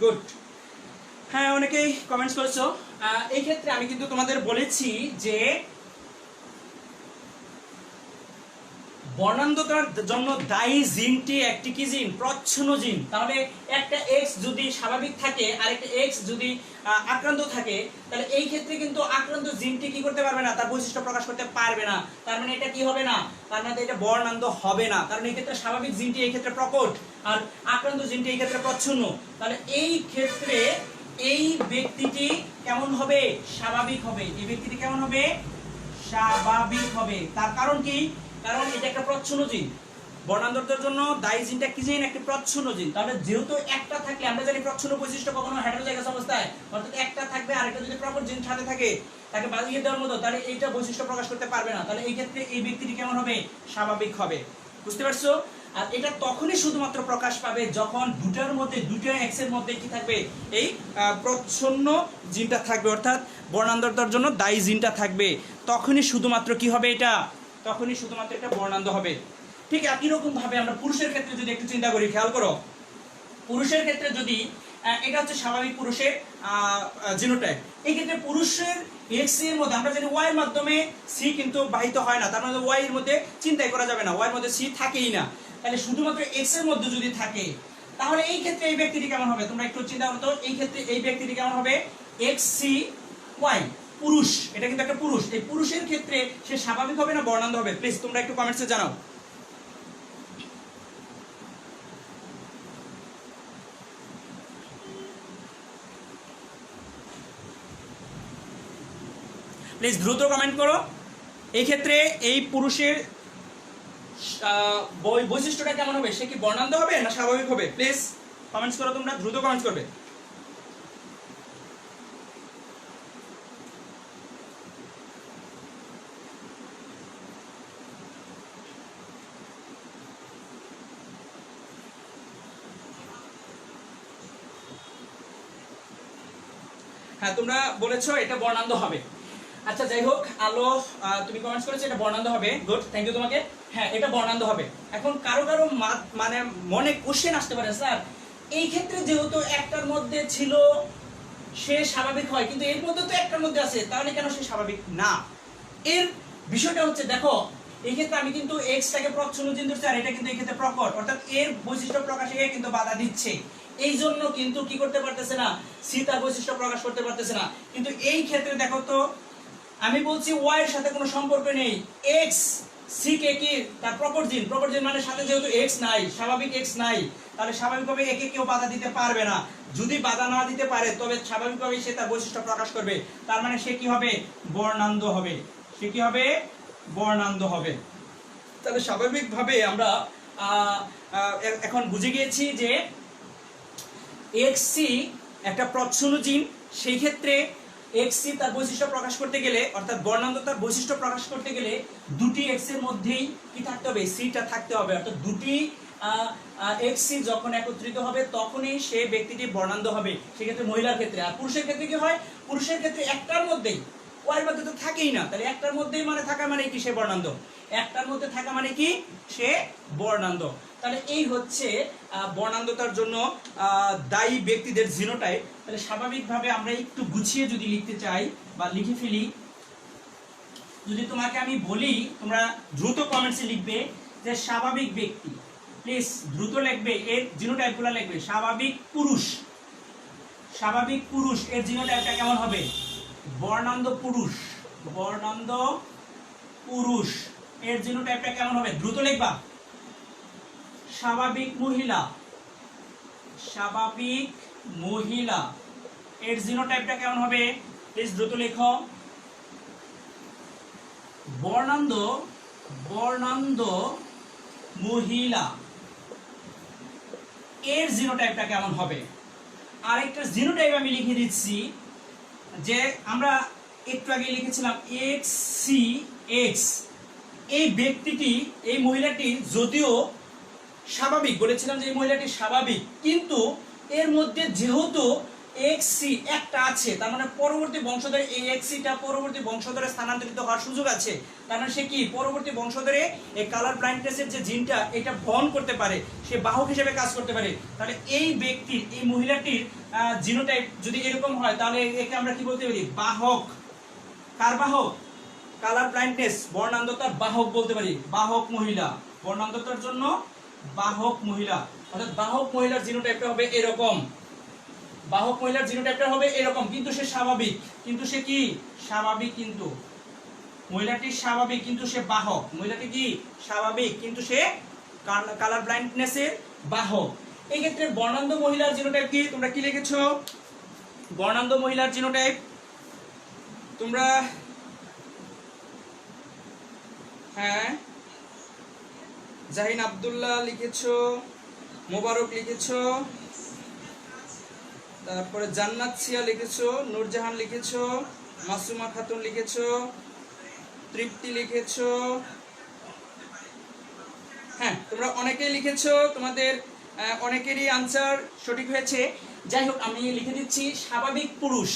গুড, হ্যাঁ অনেকেই কমেন্টস করেছো। এই ক্ষেত্রে আমি কিন্তু তোমাদের বলেছি যে বর্ণান্ধতার জন্য দায়ী জিনটি একটি কি জিন, প্রচ্ছন্ন জিন। তাহলে একটা এক্স যদি স্বাভাবিক থাকে আর একটা এক্স যদি আক্রান্ত থাকে, তাহলে এই ক্ষেত্রে কিন্তু আক্রান্ত জিনটি কি করতে পারবে না, তার বৈশিষ্ট্য প্রকাশ করতে পারবে না। তার মানে এটা কি হবে না, তার মানে এটা বর্ণান্ধ হবে না, কারণ এই ক্ষেত্রে স্বাভাবিক জিনটি এই ক্ষেত্রে প্রকট আর আক্রান্ত জিনটি এই ক্ষেত্রে প্রচ্ছন্ন। তাহলে এই ক্ষেত্রে এই ব্যক্তিটি কেমন হবে, স্বাভাবিক হবে। এই ব্যক্তিটি কেমন হবে, স্বাভাবিক হবে। তার কারণ কি? কারণ এটা একটা প্রচ্ছন্ন জিন। বর্ণান্ধতার জন্য দায়ী জিনটা কি জিন? একটা প্রচ্ছন্ন জিন। তাহলে যেহেতু একটা থাকলে, আমরা জানি প্রচ্ছন্ন বৈশিষ্ট্য কখনো হেটেরোজাইগাস অবস্থায়, অর্থাৎ একটা থাকবে আর একটা যদি প্রপার জিন সাথে থাকে তাকে বাজিয়ে দেওয়ার মতো, তাহলে এইটা বৈশিষ্ট্য প্রকাশ করতে পারবে না। তাহলে এই ক্ষেত্রে এই ব্যক্তিটি কেমন হবে? স্বাভাবিক হবে। বুঝতে পারছো? আর এটা তখনই শুধুমাত্র প্রকাশ পাবে যখন দুটার মধ্যে, দুটো এক্স এর মধ্যে কি থাকবে? এই প্রচ্ছন্ন জিনটা থাকবে, অর্থাৎ বর্ণান্ধতার জন্য দায়ী জিনটা থাকবে। তখনই শুধুমাত্র কি হবে? এটা তখনই শুধুমাত্র এটা বর্ণান্ধ হবে। ঠিক একই রকম ভাবে আমরা পুরুষের ক্ষেত্রে যদি একটু চিন্তা করি, খেয়াল করো, পুরুষের ক্ষেত্রে যদি এটা হচ্ছে স্বাভাবিক পুরুষের জিনোটাইপ। এই ক্ষেত্রে পুরুষের এক্স এর মধ্যে আমরা জানি ওয়াই এর মাধ্যমে সি কিন্তু বাহিত হয় না, তার মানে ওয়াই এর মধ্যে চিন্তাই করা যাবে না, ওয়াই এর মধ্যে সি থাকেই না। তাহলে শুধুমাত্র এক্স এর মধ্যে যদি থাকে, তাহলে এই ক্ষেত্রে এই ব্যক্তিটি কেমন হবে? তোমরা একটু চিন্তা করো তো, এই ক্ষেত্রে এই ব্যক্তিটি কেমন হবে? এক্স সি ওয়াই, পুরুষ। এটা কিন্তু একটা পুরুষ। এই পুরুষের ক্ষেত্রে সে স্বাভাবিক হবে না বর্ণান্ধ হবে? প্লিজ তোমরা একটু কমেন্টসে জানাও। প্লিজ দ্রুত কমেন্ট করো। এই ক্ষেত্রে এই পুরুষের বৈশিষ্ট্যটা কেমন হবে? সে কি বর্ণান্ধ হবে না স্বাভাবিক হবে? প্লিজ কমেন্টস করো, তোমরা দ্রুত কমেন্টস করবে। হ্যাঁ, তোমরা বলেছো এটা বর্ণান্ধ হবে। আচ্ছা যাই হোক, আলো তুমি কমেন্টস করেছো এটা বর্ণান্ধ হবে, গুড, থ্যাংক ইউ তোমাকে। হ্যাঁ, এটা বর্ণান্ধ হবে। এখন কারো কারো মানে মনে কোশ্চেন আসতে পারে, স্যার এই ক্ষেত্রে যেহেতু একটার মধ্যে ছিল সে স্বাভাবিক হয়, কিন্তু এর মধ্যে তো একটার মধ্যে আছে, তাহলে কেন সে স্বাভাবিক না? এর বিষয়টা হচ্ছে, দেখো এই ক্ষেত্রে আমি কিন্তু এক্সটাকে প্রচ্ছন্ন চিহ্ন ধরছি, আর এটা কিন্তু এই ক্ষেত্রে প্রকট, অর্থাৎ এর বৈশিষ্ট্য প্রকাশে কিন্তু বাধা দিচ্ছে। এই জন্য কিন্তু কি করতে পারতেছে না? সি তার বৈশিষ্ট্য প্রকাশ করতে পারতেছে না। কিন্তু এই ক্ষেত্রে দেখো তো, আমি বলছি ওয়াই এর সাথে কোনো সম্পর্ক নেই, এক্স সি কে কি তার প্রকট জিন, প্রকট জিন মানে সাথে যেহেতু এক্স নাই, স্বাভাবিক এক্স নাই, তাহলে স্বাভাবিকভাবে একে কেউ বাধা দিতে পারবে না। যদি বাধা না দিতে পারে তবে স্বাভাবিকভাবে সে তার বৈশিষ্ট্য প্রকাশ করবে। তার মানে সে কি হবে? বর্ণান্ধ হবে। সে কি হবে? বর্ণান্ধ হবে। তাহলে স্বাভাবিকভাবে আমরা এখন বুঝে গিয়েছি যে এক্সসি একটা প্রচ্ছন্ন জিন। সেই ক্ষেত্রে এক্সসি তার বৈশিষ্ট্য প্রকাশ করতে গেলে, অর্থাৎ বর্ণান্ধতার বৈশিষ্ট্য প্রকাশ করতে গেলে দুটি এক্স এর মধ্যেই কি থাকতে হবে? সিটা থাকতে হবে। অর্থাৎ দুটি এক্সসি যখন একত্রিত হবে তখনই সে ব্যক্তিটি বর্ণান্ধ হবে, সেক্ষেত্রে মহিলার ক্ষেত্রে। আর পুরুষের ক্ষেত্রে কি হয়? পুরুষের ক্ষেত্রে একটার মধ্যেই, ওয়াইয়ের মধ্যে তো থাকেই না, তাহলে একটার মধ্যেই মানে থাকা মানে কি? সে বর্ণান্ধ। একটার মধ্যে থাকা মানে কি? সে বর্ণান্ধ। তাহলে এই হচ্ছে বর্ণান্ধতার জন্য দায়ী ব্যক্তিদের জিনোটাইপ। তাহলে স্বাভাবিকভাবে আমরা একটু গুছিয়ে যদি লিখতে চাই বা লিখে ফেলি, যদি তোমাকে আমি বলি, তোমরা দ্রুত কমেন্টসে লিখবে যে স্বাভাবিক ব্যক্তি, প্লিজ দ্রুত লিখবে, এর জিনোটাইপগুলো লিখবে। স্বাভাবিক পুরুষ, স্বাভাবিক পুরুষ এর জিনোটাইপটা কেমন হবে? বর্ণান্ধ পুরুষ, বর্ণান্ধ পুরুষ এর জিনোটাইপটা কেমন হবে? দ্রুত লিখবা। স্বাভাবিক মহিলা, স্বাভাবিক মহিলা এর জিনোটাইপটা কেমন হবে? প্লিজ দ্রুত লেখো। বর্ণান্ধ, বর্ণান্ধ মহিলা এর জিনোটাইপটা কেমন হবে? আরেকটা জিনোটাইপ আমি লিখে দিচ্ছি, যে আমরা একটু আগে লিখেছিলাম এক্স সি এক্স। এই ব্যক্তিটি, এই মহিলাটি যদিও স্বাভাবিক, বলেছিলাম যে এই মহিলাটি স্বাভাবিক, কিন্তু এর মধ্যে যেহেতু এক্সসি একটা আছে, তার মানে পরবর্তী বংশধরে এই এক্সসিটা পরবর্তী বংশধরে স্থানান্তরিত হওয়ার সুযোগ আছে। তার মানে সে কি পরবর্তী বংশধরে এই কালার ব্লাইন্ডনেসের যে জিনটা এটা বহন করতে পারে, সে বাহক হিসেবে কাজ করতে পারে। তাহলে এই ব্যক্তির, এই মহিলাটির জিনোটাইপ যদি এরকম হয়, তাহলে একে আমরা কি বলতে পারি? বাহক। কার বাহক? কালার ব্লাইন্ডনেস, বর্ণান্ধতার বাহক বলতে পারি। বাহক মহিলা, বর্ণান্ধতার জন্য বাহক মহিলা। অর্থাৎ বাহক মহিলার জিনোটাইপটা হবে এরকম, বাহক মহিলার জিনোটাইপটা হবে এরকম, কিন্তু সে স্বাভাবিক। কিন্তু সে কি? স্বাভাবিক। কিন্তু মহিলাটি স্বাভাবিক, কিন্তু সে বাহক। মহিলাটি কি? স্বাভাবিক, কিন্তু সে কালার ব্লাইন্ডনেসের বাহক। এই ক্ষেত্রে বর্ণান্ধ মহিলার জিনোটাইপ কি? তোমরা কি লিখেছো? বর্ণান্ধ মহিলার জিনোটাইপ তোমরা হ্যাঁ, জাহিন আব্দুল্লাহ লিখেছো, মোবারক লিখেছো, তারপরে জান্নাত সিয়া লিখেছো, নূরজাহান লিখেছো, মাসুমা খাতুন লিখেছো, তৃপ্তি লিখেছো। হ্যাঁ, তোমরা অনেকেই লিখেছো, তোমাদের অনেকেরই আনসার সঠিক হয়েছে। যাই হোক, আমি লিখে দিচ্ছি স্বাভাবিক পুরুষ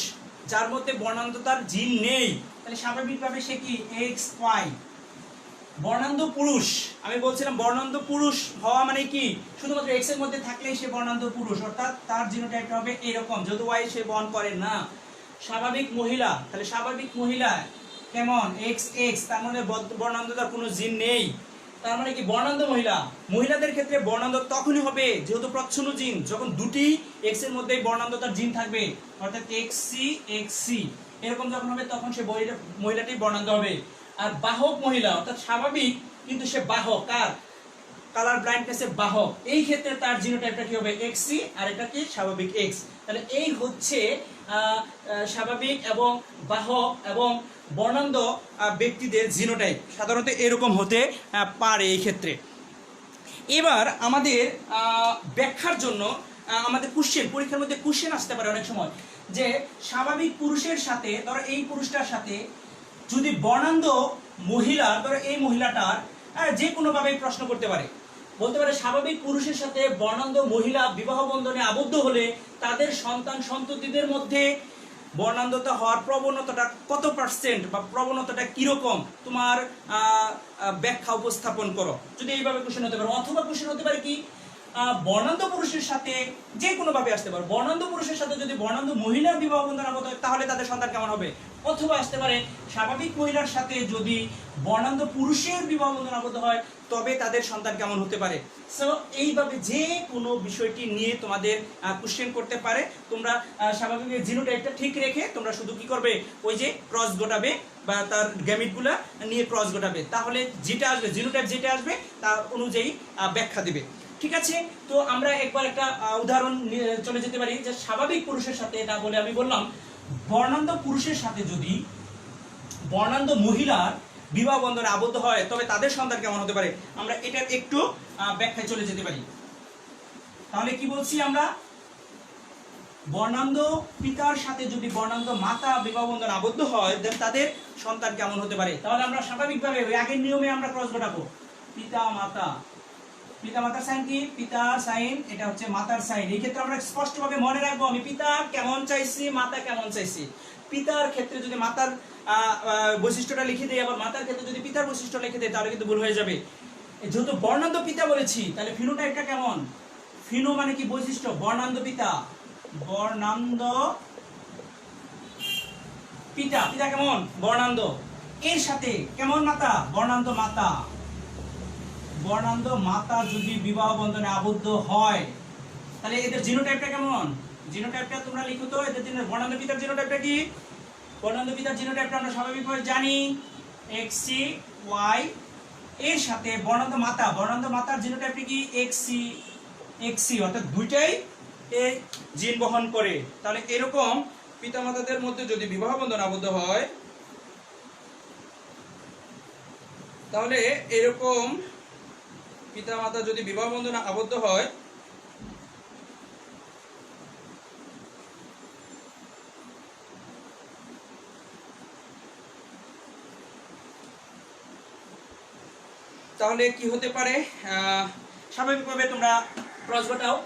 যার মধ্যে বর্ণান্ধতার জিন নেই, তাহলে স্বাভাবিকভাবে সে কি এক্স ওয়াই। বর্ণান্ধ পুরুষ, আমি বলছিলাম বর্ণান্ধ পুরুষ হওয়া মানে কি, শুধুমাত্র এক্স এর মধ্যে থাকলেই সে বর্ণান্ধ পুরুষ, অর্থাৎ তার জিনোটাইপটা হবে এরকম, যেহেতু ওয়াই সে বহন করে না। স্বাভাবিক মহিলা, তাহলে স্বাভাবিক মহিলা কেমন এক্স এক্স, তার মানে বর্ণান্ধতার কোনো জিন নেই। তার মানে কি বর্ণান্ধ মহিলা, মহিলাদের ক্ষেত্রে বর্ণান্ধ তখনই হবে যেহেতু প্রচ্ছন্ন জিন, যখন দুটি এক্স এর মধ্যে বর্ণান্ধতার জিন থাকবে, অর্থাৎ এক্স সি এরকম যখন হবে তখন সে মহিলাটি বর্ণান্ধ হবে। আর বাহক মহিলা অর্থাৎ স্বাভাবিক কিন্তু সে বাহক, কার কালার ব্লাইন্ডনেসের বাহক, এই ক্ষেত্রে তার জিনোটাইপটা কি হবে এক্সি, আর এটা কি স্বাভাবিক এক্স। তাহলে এই হচ্ছে স্বাভাবিক এবং বাহক এবং বর্ণান্ধ ব্যক্তিদের জিনোটাইপ সাধারণত এরকম হতে পারে এই ক্ষেত্রে। এবার আমাদের ব্যাখ্যার জন্য আমাদের কোশ্চেন, পরীক্ষার মধ্যে কোশ্চেন আসতে পারে অনেক সময়, যে স্বাভাবিক পুরুষের সাথে ধরো এই পুরুষটার সাথে যদি বর্ণান্ধ মহিলা, ধরো এই মহিলাটার যে কোনোভাবে প্রশ্ন করতে পারে, বলতে পারে স্বাভাবিক পুরুষের সাথে বর্ণান্ধ মহিলা বিবাহ বন্ধনে আবদ্ধ হলে তাদের সন্তান সন্ততিদের মধ্যে বর্ণান্ধতা হওয়ার প্রবণতাটা কত পার্সেন্ট বা প্রবণতাটা কিরকম, তোমার ব্যাখ্যা উপস্থাপন করো। যদি এইভাবে কোশ্চেন হতে পারে, অথবা কোশ্চেন হতে পারে কি বর্ণান্ধ পুরুষের সাথে যে কোনো ভাবে আসতে পারে, বর্ণান্ধ পুরুষের সাথে যদি বর্ণান্ধ মহিলার বিবাহ বন্ধন আবদ্ধ হয় তাহলে তাদের সন্তান কেমন হবে। অথবা আসতে পারে স্বাভাবিক মহিলার সাথে যদি বর্ণান্ধ পুরুষের বিবাহ বন্ধন আবদ্ধ হয় তবে তাদের সন্তান কেমন হতে পারে। সো এইভাবে যে কোনো বিষয়টি নিয়ে তোমাদের কোশ্চেন করতে পারে। তোমরা স্বাভাবিক জিনোটাইপটা ঠিক রেখে তোমরা শুধু কি করবে, ওই যে ক্রস গোটাবে বা তার গ্যামিটগুলা নিয়ে ক্রস গোটাবে, তাহলে যেটা আসবে জিনোটাইপ যেটা আসবে তার অনুযায়ী ব্যাখ্যা দিবে। ঠিক আছে, তো আমরা একবার একটা উদাহরণ চলে যেতে পারি, যে স্বাভাবিক পুরুষের সাথে এটা বলে আমি বললাম বর্ণান্ধ পুরুষের সাথে যদি বর্ণান্ধ মহিলার বিবাহ বন্ধনে আবদ্ধ হয় তবে তাদের সন্তান কেমন হতে পারে। আমরা এটার একটু ব্যাখ্যায় চলে যেতে পারি। তাহলে কি বলছি আমরা, বর্ণান্ধ পিতার সাথে যদি বর্ণান্ধ মাতা বিবাহ বন্ধনে আবদ্ধ হয় দেন তাদের সন্তান কেমন হতে পারে। তাহলে আমরা স্বাভাবিকভাবে ওই আগের নিয়মে আমরা ক্রস ঘটাবো, পিতা মাতা, পিতা মাতার সাইন কি, পিতার সাইন এটা হচ্ছে মাতার সাইন। এই ক্ষেত্রে আমরা স্পষ্টভাবে মনে রাখবো আমি পিতা কেমন চাইছি মাতা কেমন চাইছি। পিতার ক্ষেত্রে যদি মাতার বৈশিষ্ট্যটা লিখে দেই, আবার মাতার ক্ষেত্রে যদি পিতার বৈশিষ্ট্য লিখে দেই তাহলে কিন্তু ভুল হয়ে যাবে। যেহেতু বর্ণান্ধ পিতা বলেছি তাহলে ফিনোটাইপটা কেমন, ফিনো মানে কি বৈশিষ্ট্য, বর্ণান্ধ পিতা, বর্ণান্ধ পিতা, পিতা কেমন বর্ণান্ধ, এর সাথে কেমন মাতা, বর্ণান্ধ মাতা, বর্ণান্ধ মাতা যদি বিবাহ বন্ধনে আবদ্ধ হয় তাহলে এদের জিনোটাইপটা কেমন, জিনোটাইপটা তোমরা লিখো তো। এদের জন্য বর্ণান্ধ পিতার জিনোটাইপটা কি, বর্ণান্ধ পিতার জিনোটাইপটা আমরা স্বাভাবিকভাবে জানি এক্সি ওয়াই, এর সাথে বর্ণান্ধ মাতা, বর্ণান্ধ মাতার জিনোটাইপটা কি এক্সি এক্সি, অর্থাৎ দুইটাই এই জিন বহন করে। তাহলে এরকম পিতামাতাদের মধ্যে যদি বিবাহ বন্ধন আবদ্ধ হয় তাহলে এরকম পিতামাতা যদি বিবাহ বন্ধনে আবদ্ধ হয় তাহলে কি হতে পারে, স্বাভাবিকভাবে তোমরা ক্রস ঘটাও।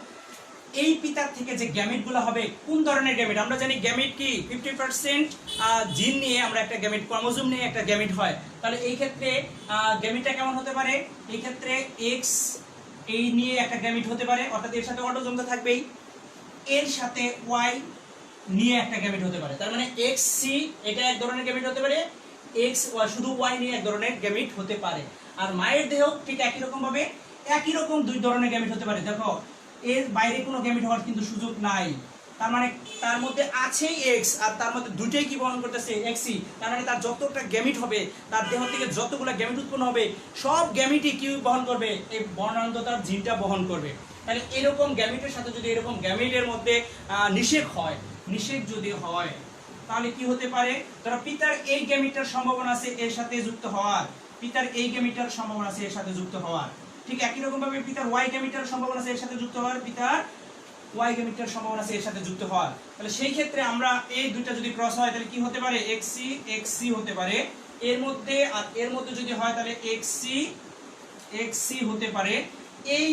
এই পিতার থেকে যে গ্যামেটগুলো হবে কোন ধরনের গ্যামেট, আমরা জানি গ্যামেট কি 50% জিন নিয়ে আমরা একটা গ্যামেট, ক্রোমোজোম নিয়ে একটা গ্যামেট হয়। তাহলে এই ক্ষেত্রে গ্যামেটটা কেমন হতে পারে, এই ক্ষেত্রে এক্স এই নিয়ে একটা গ্যামেট হতে পারে, অর্থাৎ এর সাথে অটোজোম তো থাকবেই, এর সাথে ওয়াই নিয়ে একটা গ্যামেট হতে পারে। তার মানে এক্স সি এটা এক ধরনের গ্যামেট হতে পারে, এক্স ওয়াই শুধু ওয়াই নিয়ে এক ধরনের গ্যামেট হতে পারে। আর মায়ের দেহ ঠিক একই রকম ভাবে একই রকম দুই ধরনের গ্যামেট হতে পারে। দেখো এর বাইরে কোনো গ্যামেট হওয়ার কিন্তু সুযোগ নাই, তার মানে তার মধ্যে আছেই এক্স আর তার মধ্যে দুইটাই কি বহন করতেছে এক্সই, তার মানে তার যতটা গ্যামেট হবে তার দেহ থেকে যতগুলো গ্যামেট উৎপন্ন হবে সব গ্যামেটই কি বহন করবে, এই বর্ণান্ধতার জিনটা বহন করবে। তাহলে এরকম গ্যামেটের সাথে যদি এরকম গ্যামেটের মধ্যে নিষেক হয়, নিষেক যদি হয় তাহলে কি হতে পারে, ধরো পিতার এই গ্যামেটটার সম্ভাবনা আছে এর সাথে যুক্ত হওয়ার, পিতার এই গ্যামেটের সম্ভাবনা আছে এর সাথে যুক্ত হওয়ার। ঠিক একই রকম ভাবে পিতার ওয়াই গ্যামেটের সম্ভাবনা আছে এর সাথে যুক্ত হওয়ার, পিতার ওয়াই গ্যামেটের সম্ভাবনা আছে এর সাথে যুক্ত হওয়ার। তাহলে সেই ক্ষেত্রে আমরা এই দুইটা যদি ক্রস হয় তাহলে কি হতে পারে, এক্সি এক্সি হতে পারে। এর মধ্যে আর এর মধ্যে যদি হয় তাহলে এক্সি এক্সি হতে পারে। এই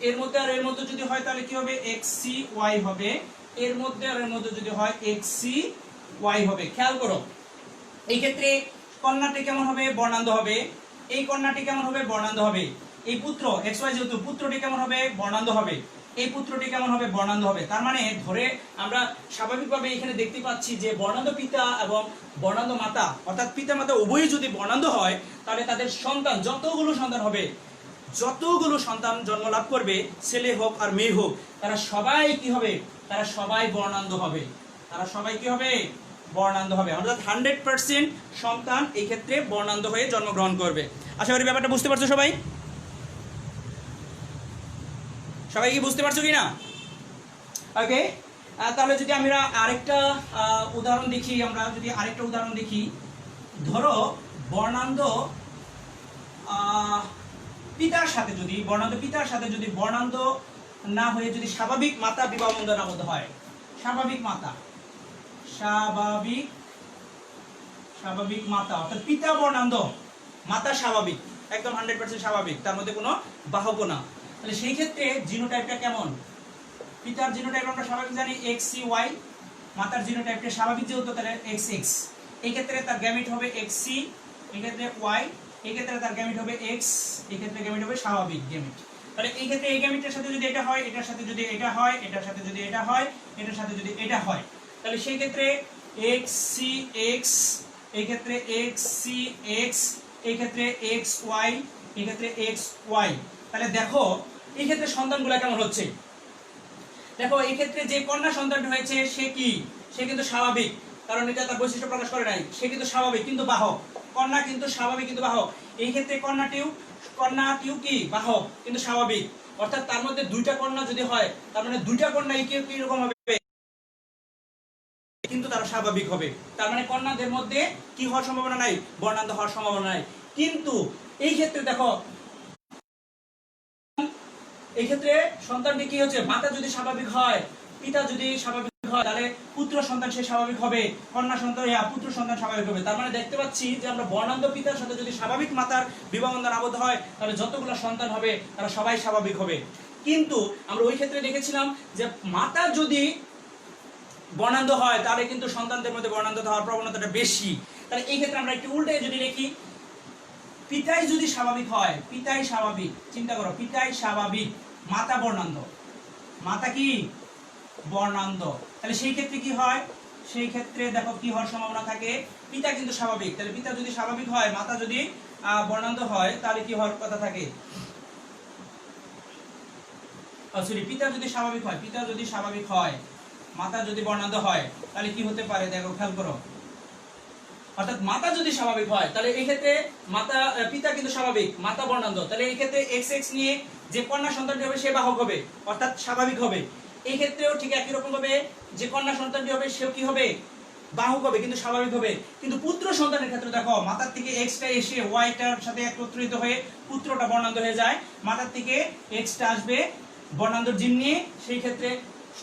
এর মধ্যে আর এর মধ্যে যদি হয় তাহলে কি হবে, এক্সি ওয়াই হবে। এর মধ্যে আর এর মধ্যে যদি হয় এক্সি ওয়াই হবে। খেয়াল করো এই ক্ষেত্রে কন্যাটি কেমন হবে, বর্ণান্ধ হবে। এই কন্যাটি কেমন হবে, বর্ণান্ধ হবে। এই পুত্র এক্স ওয়াই যেহেতু, পুত্রটি কেমন হবে, বর্ণান্ধ হবে। এই পুত্রটি কেমন হবে, বর্ণান্ধ হবে। তার মানে ধরে আমরা স্বাভাবিকভাবে এখানে দেখতে পাচ্ছি যে বর্ণান্ধ পিতা এবং বর্ণান্ধ মাতা, অর্থাৎ পিতা মাতা উভয়ই যদি বর্ণান্ধ হয় তাহলে তাদের সন্তান যতগুলো সন্তান হবে, যতগুলো সন্তান জন্ম লাভ করবে, ছেলে হোক আর মেয়ে হোক, তারা সবাই কি হবে, তারা সবাই বর্ণান্ধ হবে। তারা সবাই কি হবে, বর্ণান্ধ হবে। অর্থাৎ 100% সন্তান এই ক্ষেত্রে বর্ণান্ধ হয়ে জন্মগ্রহণ করবে। আশা করি ব্যাপারটা বুঝতে পারছো সবাই? সবাই কি বুঝতে পারছো কিনা? ওকে, তাহলে যদি আমরা আরেকটা উদাহরণ দেখি, আমরা যদি আরেকটা উদাহরণ দেখি, ধরো বর্ণান্ধ পিতার সাথে যদি বর্ণান্ধ পিতার সাথে যদি বর্ণান্ধ না হয়ে যদি স্বাভাবিক মাতা বিবাহ বন্ধনে আবদ্ধ হয়, স্বাভাবিক মাতা, স্বাভাবিক স্বাভাবিক মাতা, অর্থাৎ পিতা বর্ণান্ধ, মাতা স্বাভাবিক, একদম 100% স্বাভাবিক, তার মধ্যে কোনো বাহক না। তাহলে সেই ক্ষেত্রে জিনোটাইপটা কেমন, পিতার জিনোটাইপ আমরা স্বাভাবিক জানি XCY, মাতার জিনোটাইপটা স্বাভাবিক যেহেতু তাহলে XX। এই ক্ষেত্রে তার গ্যামেট হবে XC, এই ক্ষেত্রে Y, এই ক্ষেত্রে তার গ্যামেট হবে X, এই ক্ষেত্রে গ্যামেট হবে স্বাভাবিক গ্যামেট। তাহলে এই ক্ষেত্রে এই গ্যামেটের সাথে যদি এটা হয়, এটার সাথে যদি এটা হয়, এটার সাথে যদি এটা হয়, এটার সাথে যদি এটা হয়, তাহলে সেই ক্ষেত্রে XCX, এই ক্ষেত্রে XCX, এই ক্ষেত্রে XY, এই ক্ষেত্রে XY। তাহলে দেখো এই ক্ষেত্রে সন্তানগুলো কেমন হচ্ছে। দেখো এই ক্ষেত্রে যে কন্যা সন্তানটি হয়েছে সে কি, সে কিন্তু স্বাভাবিক, কারণ এটা তার বৈশিষ্ট্য প্রকাশ করে নাই, সে কিন্তু স্বাভাবিক কিন্তু বাহক। কন্যা কিন্তু স্বাভাবিক কিন্তু বাহক। এই ক্ষেত্রে কন্যাটিও কি বাহক কিন্তু স্বাভাবিক, অর্থাৎ তার মধ্যে দুইটা কন্যা যদি হয় তার মানে দুইটা কন্যা কি রকম হবে, কিন্তু তারা স্বাভাবিক হবে। তার মানে কন্যাদের মধ্যে কি হওয়ার সম্ভাবনা নাই, বর্ণান্ধ হওয়ার সম্ভাবনা নাই। কিন্তু এই ক্ষেত্রে দেখো, এই ক্ষেত্রে সন্তানটি কি হচ্ছে, মাতা যদি স্বাভাবিক হয়, পিতা যদি স্বাভাবিক হয়, তাহলে পুত্র সন্তান সে স্বাভাবিক হবে, কন্যা সন্তান পুত্র সন্তান স্বাভাবিক হবে। তার মানে দেখতে পাচ্ছি যে আমরা বর্ণান্ধ পিতার সাথে যদি স্বাভাবিক মাতার বিবাহ বন্ধন আবদ্ধ হয় তাহলে যতগুলো সন্তান হবে তারা সবাই স্বাভাবিক হবে। কিন্তু আমরা ওই ক্ষেত্রে দেখেছিলাম যে মাতা যদি বর্ণান্ধ হয় তাহলে কিন্তু সন্তানদের মধ্যে বর্ণান্ধ হওয়ার প্রবণতাটা বেশি। তাহলে এই ক্ষেত্রে আমরা একটু উল্টে যদি লিখি, পিতাই যদি স্বাভাবিক হয়, পিতাই স্বাভাবিক, চিন্তা করো পিতাই স্বাভাবিক, মাতা বর্ণান্ধ, মাতা কি বর্ণান্ধ, তাহলে সেই ক্ষেত্রে কি হয়, সেই ক্ষেত্রে দেখো কি হওয়ার সম্ভাবনা থাকে, পিতা কিন্তু স্বাভাবিক। তাহলে পিতা যদি স্বাভাবিক হয়, মাতা যদি বর্ণান্ধ হয়, তাহলে কি হওয়ার কথা থাকে, সরি পিতা যদি স্বাভাবিক হয়, পিতা যদি স্বাভাবিক হয়, মাতা যদি বর্ণান্ধ হয়, তাহলে কি হতে পারে দেখো খেয়াল করো। অর্থাৎ মাতা যদি স্বাভাবিক হয় তাহলে এই ক্ষেত্রে পিতা কিন্তু স্বাভাবিক, মাতা বর্ণান্ধ, তাহলে এই ক্ষেত্রে XX নিয়ে যে কন্যা সন্তানটি হবে সে বাহক হবে, অর্থাৎ স্বাভাবিক হবে। এই ক্ষেত্রেও ঠিক একই রকম ভাবে যে কন্যা সন্তানটি হবে সেও কি হবে, বাহক হবে কিন্তু স্বাভাবিক হবে। কিন্তু পুত্র সন্তানের ক্ষেত্রে দেখো মাতার থেকে Xটা এসে Yটার সাথে একত্রিত হয়ে পুত্রটা বর্ণান্ধ হয়ে যায়, মাতার থেকে Xটা আসবে বর্ণান্ধর জিন নিয়ে, সেই ক্ষেত্রে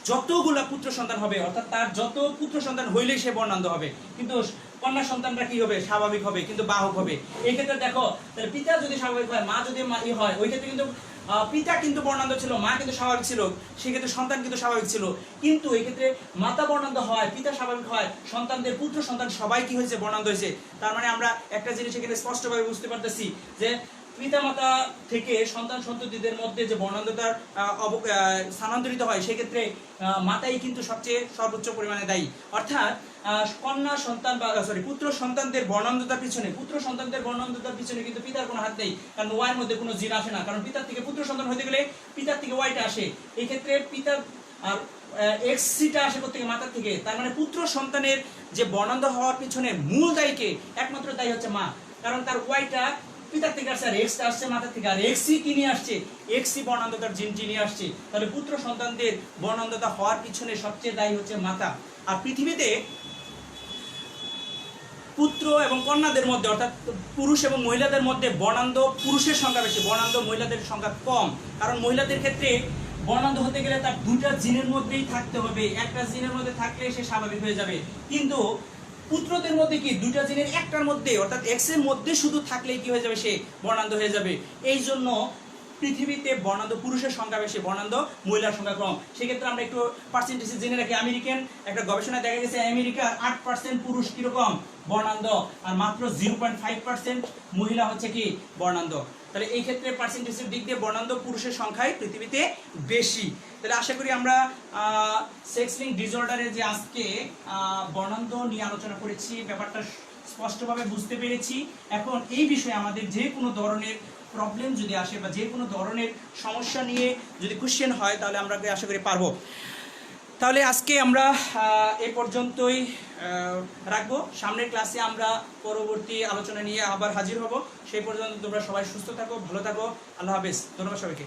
যতগুলা পুত্র সন্তান হবে, অর্থাৎ তার যত পুত্র সন্তান হইলেই সে বর্ণান্ধ হবে, কিন্তু কন্যা সন্তানরা কি হবে, স্বাভাবিক হবে কিন্তু বাহক হবে। এই ক্ষেত্রে দেখো তাহলে পিতা যদি স্বাভাবিক হয়, মা যদি হয়, ওই ক্ষেত্রে কিন্তু পিতা কিন্তু বর্ণান্ধ ছিল, মা কিন্তু স্বাভাবিক ছিল, সেক্ষেত্রে সন্তান কিন্তু স্বাভাবিক ছিল। কিন্তু এই ক্ষেত্রে মাতা বর্ণান্ধ হয়, পিতা স্বাভাবিক হয়, সন্তানদের পুত্র সন্তান সবাই কি হয়েছে, বর্ণান্ধ হয়েছে। তার মানে আমরা একটা জিনিস এখানে স্পষ্টভাবে বুঝতে পারতেছি যে পিতামাতা থেকে সন্তান সন্ততিদের মধ্যে যে বর্ণান্ধতার স্থানান্তরিত হয়, সেক্ষেত্রে মাতাই কিন্তু সবচেয়ে সর্বোচ্চ পরিমাণে দায়ী। অর্থাৎ কন্যা সন্তান বা পুত্র সন্তানদের বর্ণান্ধতার পিছনে কিন্তু পিতার কোনো হাত নেই, কারণ ওয়াইয়ের মধ্যে কোনো জিন আসে না, কারণ পিতার থেকে পুত্র সন্তান হতে গেলে পিতার থেকে ওয়াইটা আসে। এই ক্ষেত্রে পিতার আর XCটা আসে কোথা থেকে, মাতার থেকে। তার মানে পুত্র সন্তানের যে বর্ণান্ধ হওয়ার পিছনে মূল দায়ীকে, একমাত্র দায়ী হচ্ছে মা, কারণ তার ওয়াইটা পিতার থেকে আসছে আর Xটা আসছে মাতার থেকে, আর XC কি নিয়ে আসছে, XC বর্ণান্ধতার জিনটি নিয়ে আসছে। তাহলে পুত্র সন্তানদের বর্ণান্ধতা হওয়ার পিছনে সবচেয়ে দায়ী হচ্ছে মাতা। আর পুত্র এবং কন্যাদের মধ্যে অর্থাৎ পুরুষ এবং মহিলাদের মধ্যে বর্ণান্ধ পুরুষের সংখ্যা বেশি, বর্ণান্ধ মহিলাদের সংখ্যা কম। কারণ মহিলাদের ক্ষেত্রে বর্ণান্ধ হতে গেলে তার দুইটা জিনের মধ্যেই থাকতে হবে, একটা জিনের মধ্যে থাকলে সে স্বাভাবিক হয়ে যাবে। কিন্তু পুত্রদের মধ্যে কি দুইটা জিনের একটার মধ্যে অর্থাৎ এক্স এর মধ্যে শুধু থাকলেই কি হয়ে যাবে, সে বর্ণান্ধ হয়ে যাবে। এই জন্য পৃথিবীতে বর্ণান্ধ পুরুষের সংখ্যা বেশি, বর্ণান্ধ মহিলার সংখ্যা কম। সেক্ষেত্রে আমরা একটু পার্সেন্টেজ জেনে রাখি। আমেরিকান একটা গবেষণায় দেখা গেছে আমেরিকার 8% পুরুষ কিরকম বর্ণান্ধ, আর মাত্র 0.5% মহিলা হচ্ছে কি বর্ণান্ধ। তাহলে এই ক্ষেত্রে পার্সেন্টেজের দিক দিয়ে বর্ণান্ধ পুরুষের সংখ্যাই পৃথিবীতে বেশি। তাহলে আশা করি আমরা সেক্স লিঙ্ক ডিসঅর্ডারের যে আজকে বর্ণান্ধ নিয়ে আলোচনা করেছি, ব্যাপারটা স্পষ্টভাবে বুঝতে পেরেছি। এখন এই বিষয়ে আমাদের যে কোনো ধরনের প্রবলেম যদি আসে বা যে কোনো ধরনের সমস্যা নিয়ে যদি কোশ্চেন হয়, তাহলে আমরা আশা করি পারবো। তাহলে আজকে আমরা এ পর্যন্তই রাখবো। সামনের ক্লাসে আমরা পরবর্তী আলোচনা নিয়ে আবার হাজির হব। সেই পর্যন্ত তোমরা সবাই সুস্থ থাকো, ভালো থাকো। আল্লাহ হাফেজ। ধন্যবাদ সবাইকে।